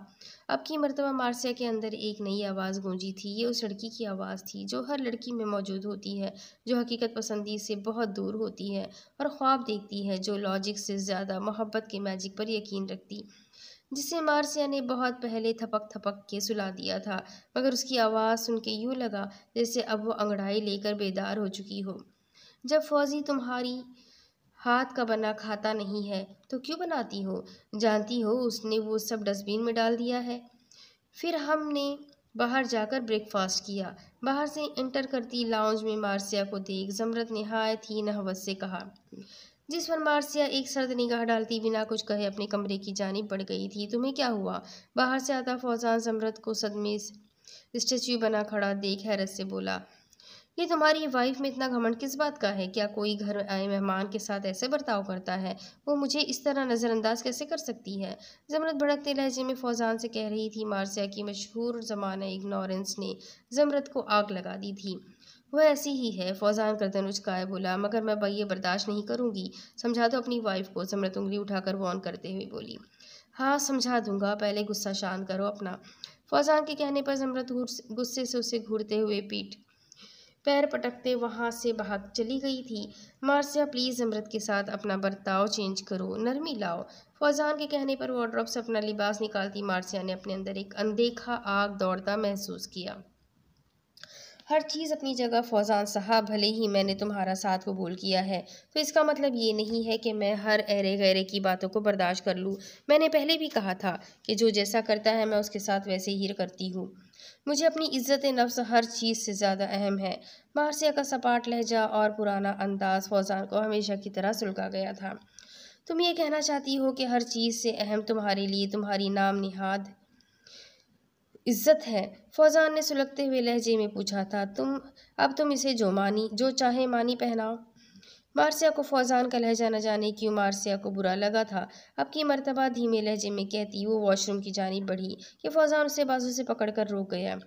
अब की मर्तबा मार्सिया के अंदर एक नई आवाज़ गूंजी थी। ये उस लड़की की आवाज़ थी जो हर लड़की में मौजूद होती है, जो हकीकत पसंदी से बहुत दूर होती है और ख्वाब देखती है, जो लॉजिक से ज़्यादा मोहब्बत के मैजिक पर यकीन रखती, जिसे मार्सिया ने बहुत पहले थपक थपक के सुला दिया था। मगर उसकी आवाज़ सुन के यूँ लगा जैसे अब वो अंगड़ाई लेकर बेदार हो चुकी हो। जब फौजी तुम्हारी हाथ का बना खाता नहीं है तो क्यों बनाती हो? जानती हो उसने वो सब डस्टबिन में डाल दिया है। फिर हमने बाहर जाकर ब्रेकफास्ट किया। बाहर से एंटर करती लाउंज में मार्सिया को देख जमरत निहायत ही नहवत से कहा, जिस पर मार्सिया एक सर्द निगाह डालती बिना कुछ कहे अपने कमरे की जानिब बढ़ गई थी। तुम्हें क्या हुआ? बाहर से आता फौजान जमरत को सदमे स्टेच्यू बना खड़ा देख हैरत से बोला, ये तुम्हारी वाइफ में इतना घमंड किस बात का है? क्या कोई घर आए मेहमान के साथ ऐसे बर्ताव करता है? वो मुझे इस तरह नज़रअंदाज कैसे कर सकती है? जमरत भड़कते लहजे में फौजान से कह रही थी। मार्सिया की मशहूर ज़माना इग्नोरेंस ने जमरत को आग लगा दी थी। वो ऐसी ही है, फौजान गर्दन उचकाए बोला, मगर मैं ये बर्दाश्त नहीं करूँगी। समझा दो अपनी वाइफ को, जमरत उंगली उठाकर वॉर्न करते हुए बोली। हाँ समझा दूंगा, पहले गुस्सा शांत करो अपना। फौजान के कहने पर जमरत गुस्से से उसे घूरते हुए पैर पटकते वहां से भाग चली गई थी। मार्सिया प्लीज़ जमरत के साथ अपना बर्ताव चेंज करो, नरमी लाओ। फौजान के कहने पर वार्डरोब से अपना लिबास निकालती मार्सिया ने अपने अंदर एक अनदेखा आग दौड़ता महसूस किया। हर चीज़ अपनी जगह फौजान साहब, भले ही मैंने तुम्हारा साथ कबूल किया है तो इसका मतलब ये नहीं है कि मैं हर ऐरे गैरे की बातों को बर्दाश्त कर लूँ। मैंने पहले भी कहा था कि जो जैसा करता है मैं उसके साथ वैसे ही करती हूँ। मुझे अपनी इज्जत नफ्स हर चीज़ से ज़्यादा अहम है। मार्सिया का सपाट लहजा और पुराना अंदाज फौजान को हमेशा की तरह सुलगा गया था। तुम ये कहना चाहती हो कि हर चीज़ से अहम तुम्हारे लिए तुम्हारी नाम निहाद इज्जत है? फौजान ने सुलगते हुए लहजे में पूछा था। अब तुम इसे जो चाहे मानी पहनाओ। मार्सिया को फौजान का लहजा न जाने क्यों मार्सिया को बुरा लगा था। अब की मर्तबा धीमे लहजे में कहती वो वॉशरूम की जानिब बढ़ी कि फौजान उसे बाजू से पकड़कर रोक गया।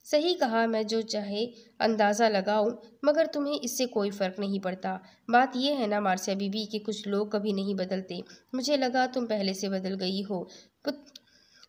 सही कहा, मैं जो चाहे अंदाज़ा लगाऊं, मगर तुम्हें इससे कोई फ़र्क नहीं पड़ता। बात यह है ना मार्सिया बीबी कि कुछ लोग कभी नहीं बदलते। मुझे लगा तुम पहले से बदल गई हो,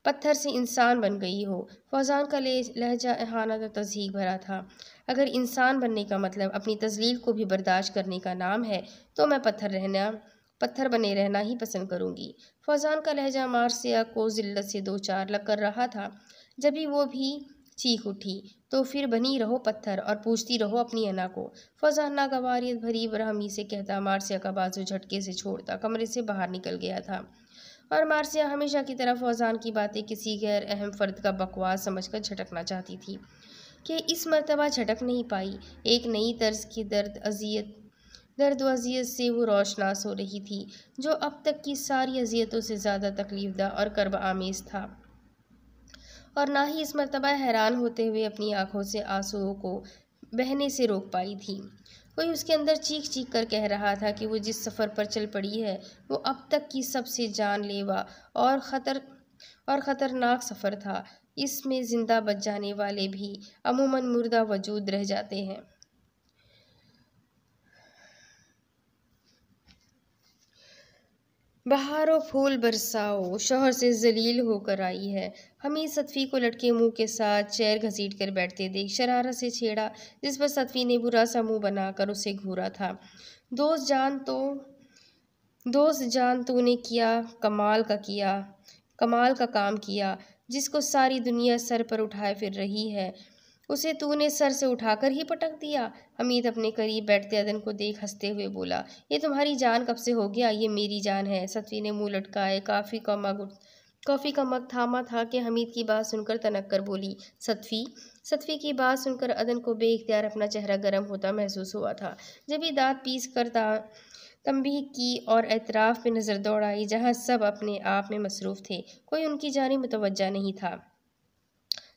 पत्थर से इंसान बन गई हो। फौजान का लहजा एहानत और तज़हीक भरा था। अगर इंसान बनने का मतलब अपनी तज़लील को भी बर्दाश्त करने का नाम है तो मैं पत्थर बने रहना ही पसंद करूँगी। फौजान का लहजा मार्सिया को ज़िल्लत से दो चार लग कर रहा था। जब भी वो भी चीख उठी तो फिर बनी रहो पत्थर और पूछती रहो अपनी अना को। फौजान नागवारियत भरी बरहमी से कहता मार्सिया का बाजू झटके से छोड़ता कमरे से बाहर निकल गया था। और मार्सिया हमेशा की तरह फौजान की बातें किसी गैर अहम फ़र्द का बकवास समझकर झटकना चाहती थी कि इस मर्तबा झटक नहीं पाई। एक नई तर्ज की दर्द व अजियत से वो रोशनास हो रही थी जो अब तक की सारी अजियतों से ज़्यादा तकलीफदा और कर्ब आमेज़ था। और ना ही इस मर्तबा हैरान होते हुए अपनी आंखों से आंसुओं को बहने से रोक पाई थी। कोई उसके अंदर चीख चीख कर कह रहा था कि वो जिस सफ़र पर चल पड़ी है वो अब तक की सबसे जानलेवा और ख़तरनाक सफ़र था। इसमें ज़िंदा बच जाने वाले भी अमूमन मुर्दा वजूद रह जाते हैं। बहारो फूल बरसाओ शौहर से जलील होकर आई है। हमीद सतफ़ी को लटके मुंह के साथ चेयर घसीट कर बैठते देख शरारत से छेड़ा, जिस पर सतफ़ी ने बुरा सा मुंह बनाकर उसे घूरा था। दोस्त जान तूने कमाल का काम किया। जिसको सारी दुनिया सर पर उठाए फिर रही है उसे तूने सर से उठाकर ही पटक दिया। हमीद अपने करीब बैठते अदन को देख हंसते हुए बोला, ये तुम्हारी जान कब से हो गया? ये मेरी जान है। सतवी ने मुंह लटकाए कॉफ़ी का मग थामा था कि हमीद की बात सुनकर तनक कर बोली, सतवी की बात सुनकर अदन को बेइख्तियार अपना चेहरा गर्म होता महसूस हुआ था। जब भी दांत पीस कर तंबीह की और एतराफ़ पे नज़र दौड़ाई जहाँ सब अपने आप में मसरूफ़ थे, कोई उनकी जानिब मुतवज्जा नहीं था।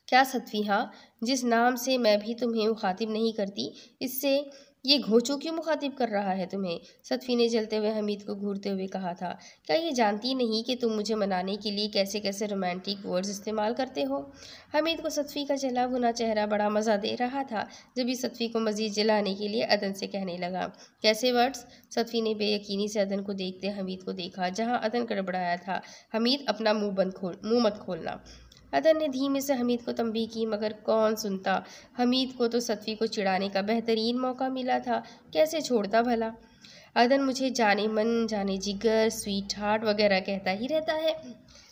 क्या सतवी, हाँ, जिस नाम से मैं भी तुम्हें मुखातिब नहीं करती, इससे ये घोंचू क्यों मुखातिब कर रहा है तुम्हें? सतवी ने जलते हुए हमीद को घूरते हुए कहा था। क्या ये जानती नहीं कि तुम मुझे मनाने के लिए कैसे कैसे रोमांटिक वर्ड्स इस्तेमाल करते हो? हमीद को सतवी का जला भुना चेहरा बड़ा मज़ा दे रहा था। जब भी सतवी को मज़ीद जलाने के लिए अदन से कहने लगा, कैसे वर्ड्स? सतवी ने बेयकीनी से अदन को देखते हमीद को देखा जहाँ अदन गड़बड़ाया था। हमीद, अपना मुँह मत खोलना। अदन ने धीमे से हमीद को तंबीह की, मगर कौन सुनता। हमीद को तो सतवी को चिढ़ाने का बेहतरीन मौका मिला था, कैसे छोड़ता भला। अदन मुझे जाने मन जाने जिगर स्वीट हार्ट वगैरह कहता ही रहता है।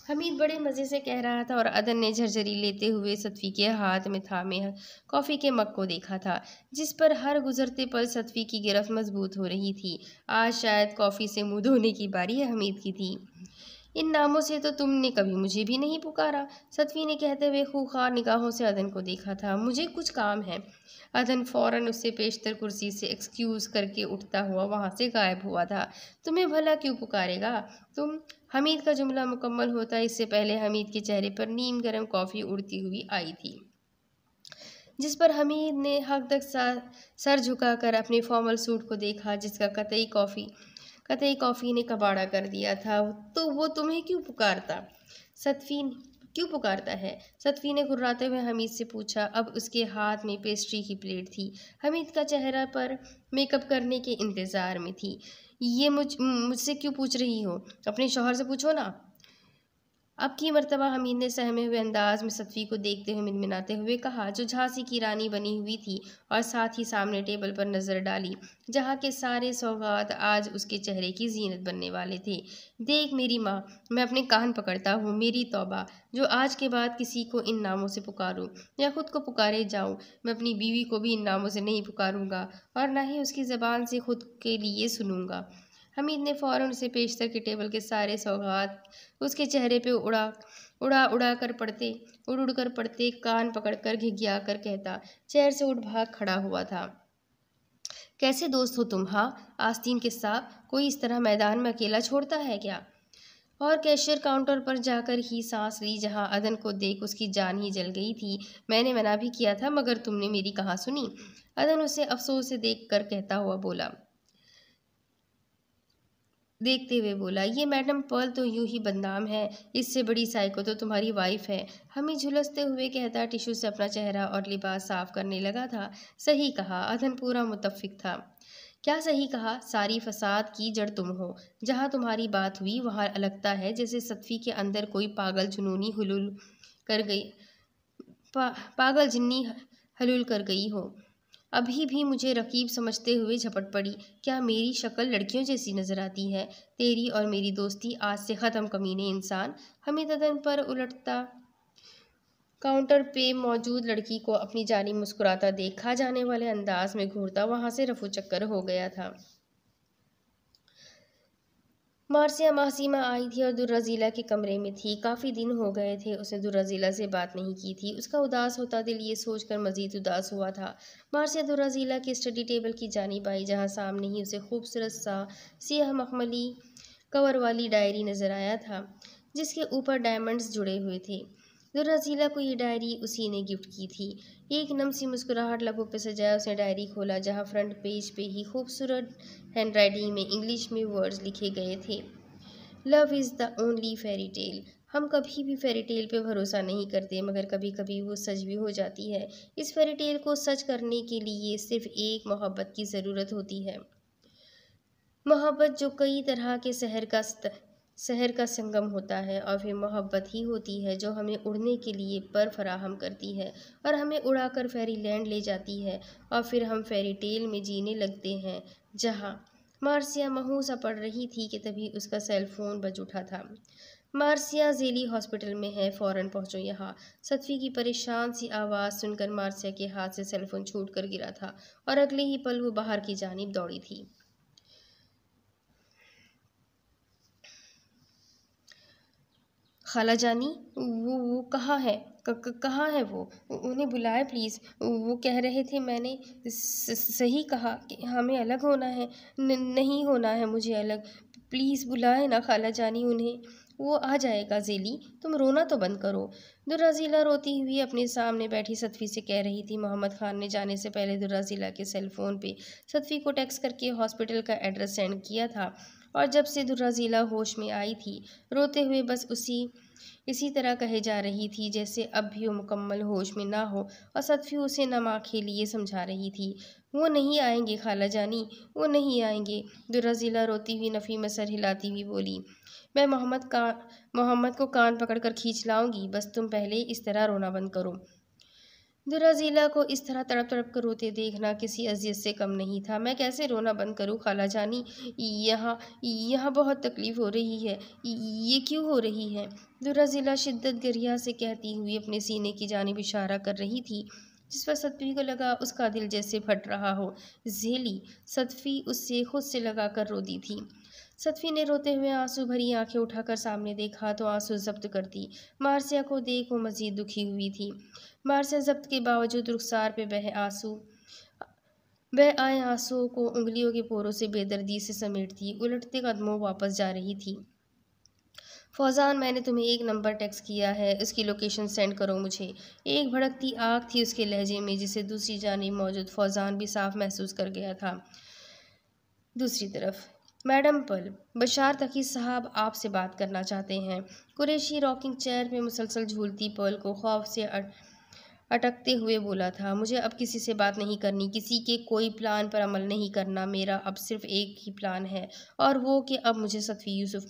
हमीद बड़े मज़े से कह रहा था और अदन ने झरझरी लेते हुए सतवी के हाथ में थामे कॉफ़ी के मग को देखा था, जिस पर हर गुजरते पल सतवी की गिरफ्त मजबूत हो रही थी। आज शायद कॉफ़ी से मुँह धोने की बारी हमीद की थी। इन नामों से तो तुमने कभी मुझे भी नहीं पुकारा। सतवी ने कहते हुए खूंखार निगाहों से अदन को देखा था। मुझे कुछ काम है। अदन फौरन उससे पेशतर कुर्सी से एक्सक्यूज़ करके उठता हुआ वहाँ से गायब हुआ था। तुम्हें भला क्यों पुकारेगा? तुम हमीद का जुमला मुकम्मल होता इससे पहले हमीद के चेहरे पर नीम गर्म कॉफ़ी उड़ती हुई आई थी, जिस पर हमीद ने हक तक सर झुकाकर अपने फॉर्मल सूट को देखा, जिसका कतई कॉफ़ी ने कबाड़ा कर दिया था। तो वो तुम्हें क्यों पुकारता है? सतवी ने घुर्राते हुए हमीद से पूछा। अब उसके हाथ में पेस्ट्री की प्लेट थी। हमीद का चेहरा पर मेकअप करने के इंतज़ार में थी। ये मुझसे क्यों पूछ रही हो? अपने शौहर से पूछो ना। अब की मर्तबा हमीद ने सहमे हुए अंदाज में सतवी को देखते हुए मिनमिनाते हुए कहा, जो झांसी की रानी बनी हुई थी, और साथ ही सामने टेबल पर नज़र डाली जहाँ के सारे सौगात आज उसके चेहरे की जीनत बनने वाले थे। देख मेरी माँ, मैं अपने कान पकड़ता हूँ। मेरी तौबा, जो आज के बाद किसी को इन नामों से पुकारूँ या खुद को पुकारे जाऊँ। मैं अपनी बीवी को भी इन नामों से नहीं पुकारूँगा और ना ही उसकी ज़बान से खुद के लिए सुनूँगा। हमीद ने फ़ौरन उसे पेशतर के टेबल के सारे सौगात उसके चेहरे पे उड़ कर पड़ते कान पकड़कर घिघिया कर कहता चेयर से उठ भाग खड़ा हुआ था। कैसे दोस्त हो तुम? हाँ, आस्तीन के साथ कोई इस तरह मैदान में अकेला छोड़ता है क्या? और कैशियर काउंटर पर जाकर ही सांस ली, जहां अदन को देख उसकी जान ही जल गई थी। मैंने मना भी किया था मगर तुमने मेरी कहाँ सुनी। अदन उसे अफसोस से देखते हुए बोला, ये मैडम पर्ल तो यूं ही बदनाम है, इससे बड़ी साइको तो तुम्हारी वाइफ है। हमें झुलसते हुए कहता टिश्यू से अपना चेहरा और लिबास साफ करने लगा था। सही कहा, अदन पूरा मुत्तफिक था। क्या सही कहा, सारी फसाद की जड़ तुम हो। जहाँ तुम्हारी बात हुई वहाँ लगता है जैसे सत्फी के अंदर कोई पागल जुनूनी हुलूल कर गई पागल जिन्नी हलूल कर गई हो। अभी भी मुझे रकीब समझते हुए झपट पड़ी। क्या मेरी शक्ल लड़कियों जैसी नजर आती है? तेरी और मेरी दोस्ती आज से ख़त्म, कमीने इंसान। हमें तदन पर उलटता काउंटर पे मौजूद लड़की को अपनी जानी मुस्कुराता देख खा जाने वाले अंदाज में घूरता वहां से रफू चक्कर हो गया था। मार्सिया मासीमा आई थी और दुर्रजीला के कमरे में थी। काफ़ी दिन हो गए थे उसने दुर्रजीला से बात नहीं की थी। उसका उदास होता दिल ये सोचकर मज़ीद उदास हुआ था। मार्सिया दुर्रजीला के स्टडी टेबल की जानिब आई, जहाँ सामने ही उसे खूबसूरत सा सियाह मखमली कवर वाली डायरी नज़र आया था, जिसके ऊपर डायमंड्स जुड़े हुए थे। दुर्रजीला को ये डायरी उसी ने गिफ्ट की थी। एक नम सी मुस्कुराहट लबों पे सजाया उसने डायरी खोला, जहाँ फ्रंट पेज पे ही खूबसूरत हैंडराइटिंग में इंग्लिश में वर्ड्स लिखे गए थे। Love is the only fairy tale. हम कभी भी फेरी टेल पे भरोसा नहीं करते, मगर कभी कभी वो सच भी हो जाती है। इस फेरी टेल को सच करने के लिए सिर्फ एक मोहब्बत की ज़रूरत होती है। मोहब्बत जो कई तरह के शहर का संगम होता है, और फिर मोहब्बत ही होती है जो हमें उड़ने के लिए पर फराहम करती है और हमें उड़ाकर फेरी लैंड ले जाती है, और फिर हम फेरी टेल में जीने लगते हैं। जहाँ मार्सिया महूसा पड़ रही थी कि तभी उसका सेल फोन बज उठा था। मार्सिया ज़ेली हॉस्पिटल में है, फ़ौरन पहुंचो यहाँ। सत्वी की परेशान सी आवाज़ सुनकर मार्सिया के हाथ से सेलफोन छूट कर गिरा था और अगले ही पल वो बाहर की जानिब दौड़ी थी। खाला जानी, वो कहाँ है? कहाँ है वो? उन्हें बुलाए प्लीज़। वो कह रहे थे मैंने सही कहा कि हमें अलग होना है। नहीं होना है मुझे अलग। प्लीज़ बुलाए ना खाला जानी उन्हें। वो आ जाएगा ज़ेली, तुम रोना तो बंद करो। दुर्राज़ीला रोती हुई अपने सामने बैठी सत्फ़ी से कह रही थी। मोहम्मद खान ने जाने से पहले दुर्राज़ीला के सेल फ़ोन पे सत्फ़ी को टेक्स्ट करके हॉस्पिटल का एड्रेस सेंड किया था, और जब से दुर्राज़ीला होश में आई थी, रोते हुए बस इसी तरह कहे जा रही थी जैसे अब भी वो मुकम्मल होश में ना हो, और सत्फ़ी उसे नम आँखें लिए समझा रही थी। वो नहीं आएंगे खाला जानी, वो नहीं आएंगे। दुर्राज़ीला रोती हुई नफ़ी में सर हिलाती हुई बोली, मैं मोहम्मद को कान पकड़कर खींच लाऊंगी, बस तुम पहले इस तरह रोना बंद करो। दुर्राज़ीला को इस तरह तड़प तड़प कर रोते देखना किसी अजियत से कम नहीं था। मैं कैसे रोना बंद करूं खाला जानी? यहाँ यहाँ बहुत तकलीफ़ हो रही है। ये क्यों हो रही है? दुर्राज़ीला शिद्दत गरिया से कहती हुई अपने सीने की जानिब इशारा कर रही थी, जिस पर सत्फ़ी को लगा उसका दिल जैसे फट रहा हो। ज़ेली, सत्फ़ी उससे खुद से लगा कर रो दी थी। सत्फ़ी ने रोते हुए आंसू भरी आंखें उठाकर सामने देखा तो आंसू जब्त कर दी। मार्सिया को देख वो मज़ीद दुखी हुई थी। मार्सिया जब्त के बावजूद रुखसार पे बह आए आंसुओं को उंगलियों के पोरों से बेदर्दी से समेटती उलटते कदमों वापस जा रही थी। फौजान, मैंने तुम्हें एक नंबर टेक्स्ट किया है, उसकी लोकेशन सेंड करो मुझे। एक भड़कती आग थी उसके लहजे में, जिसे दूसरी जानिब मौजूद फौजान भी साफ महसूस कर गया था। दूसरी तरफ मैडम पर्ल, बशार तकी साहब आपसे बात करना चाहते हैं। कुरैशी रॉकिंग चेयर में मुसलसल झूलती पर्ल को खौफ से अटकते हुए बोला था, मुझे अब किसी से बात नहीं करनी, किसी के कोई प्लान पर अमल नहीं करना। मेरा अब सिर्फ एक ही प्लान है, और वो कि अब मुझे सत्फ़ी यूसुफ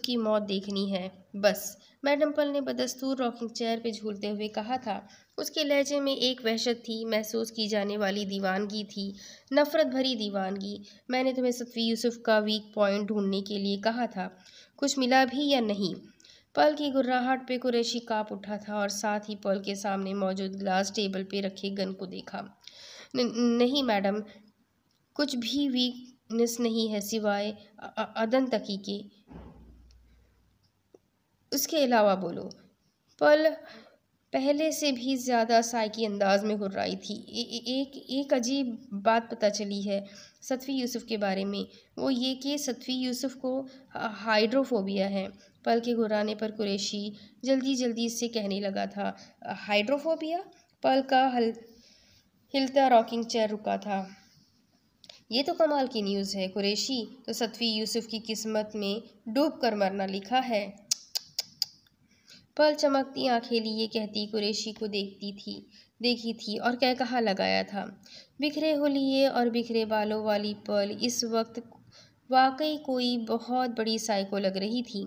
की मौत देखनी है, बस। मैडम पर्ल ने बदस्तूर रॉकिंग चेयर पे झूलते हुए कहा था। उसके लहजे में एक वहशत थी, महसूस की जाने वाली दीवानगी थी, नफ़रत भरी दीवानगी। मैंने तुम्हें सत्फ़ी यूसुफ का वीक पॉइंट ढूंढने के लिए कहा था, कुछ मिला भी या नहीं? पर्ल की गुर्राहट पे कुरैशी काँप उठा था और साथ ही पर्ल के सामने मौजूद ग्लास टेबल पे रखे गन को देखा। नहीं मैडम, कुछ भी वीकनेस नहीं है सिवाय अदन तकी के। उसके अलावा बोलो। पर्ल पहले से भी ज़्यादा साइकी अंदाज में घुर्राई थी। एक अजीब बात पता चली है सतफ़ी यूसुफ़ के बारे में, वो ये कि सतफ़ी यूसुफ़ को हाइड्रोफोबिया है। पल के घुराने पर कुरैशी जल्दी जल्दी से कहने लगा था। हाइड्रोफोबिया? पल का हिलता रॉकिंग चेयर रुका था। ये तो कमाल की न्यूज़ है कुरैशी, तो सतफ़ी यूसुफ़ की किस्मत में डूब कर मरना लिखा है। पल चमकती आंखें लिए कहती कुरैशी को देखी थी और कहा लगाया था। बिखरे हुलिये और बिखरे बालों वाली पल इस वक्त वाकई कोई बहुत बड़ी साइको लग रही थी,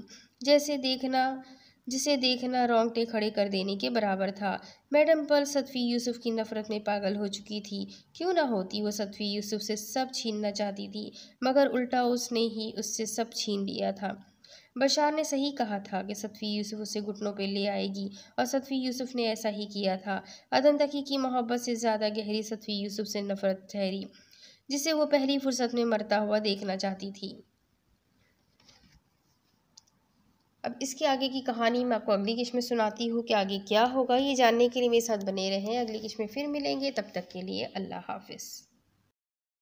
जिसे देखना रोंगटे खड़े कर देने के बराबर था। मैडम पल सतफ़ी यूसुफ़ की नफ़रत में पागल हो चुकी थी। क्यों ना होती, वो सतफ़ी यूसुफ़ से सब छीनना चाहती थी, मगर उल्टा उसने ही उससे सब छीन लिया था। बशार ने सही कहा था कि सतफ़ी यूसुफ़ उसे घुटनों पे ले आएगी, और सतफ़ी यूसुफ़ ने ऐसा ही किया था। अदन तकी की मोहब्बत से ज़्यादा गहरी सतफ़ी यूसुफ़ से नफ़रत ठहरी, जिसे वो पहली फुर्सत में मरता हुआ देखना चाहती थी। अब इसके आगे की कहानी मैं आपको अगली किस्त में सुनाती हूँ कि आगे क्या होगा। ये जानने के लिए मेरे साथ बने रहें। अगली किस्त में फिर मिलेंगे, तब तक के लिए अल्लाह हाफ़िज़।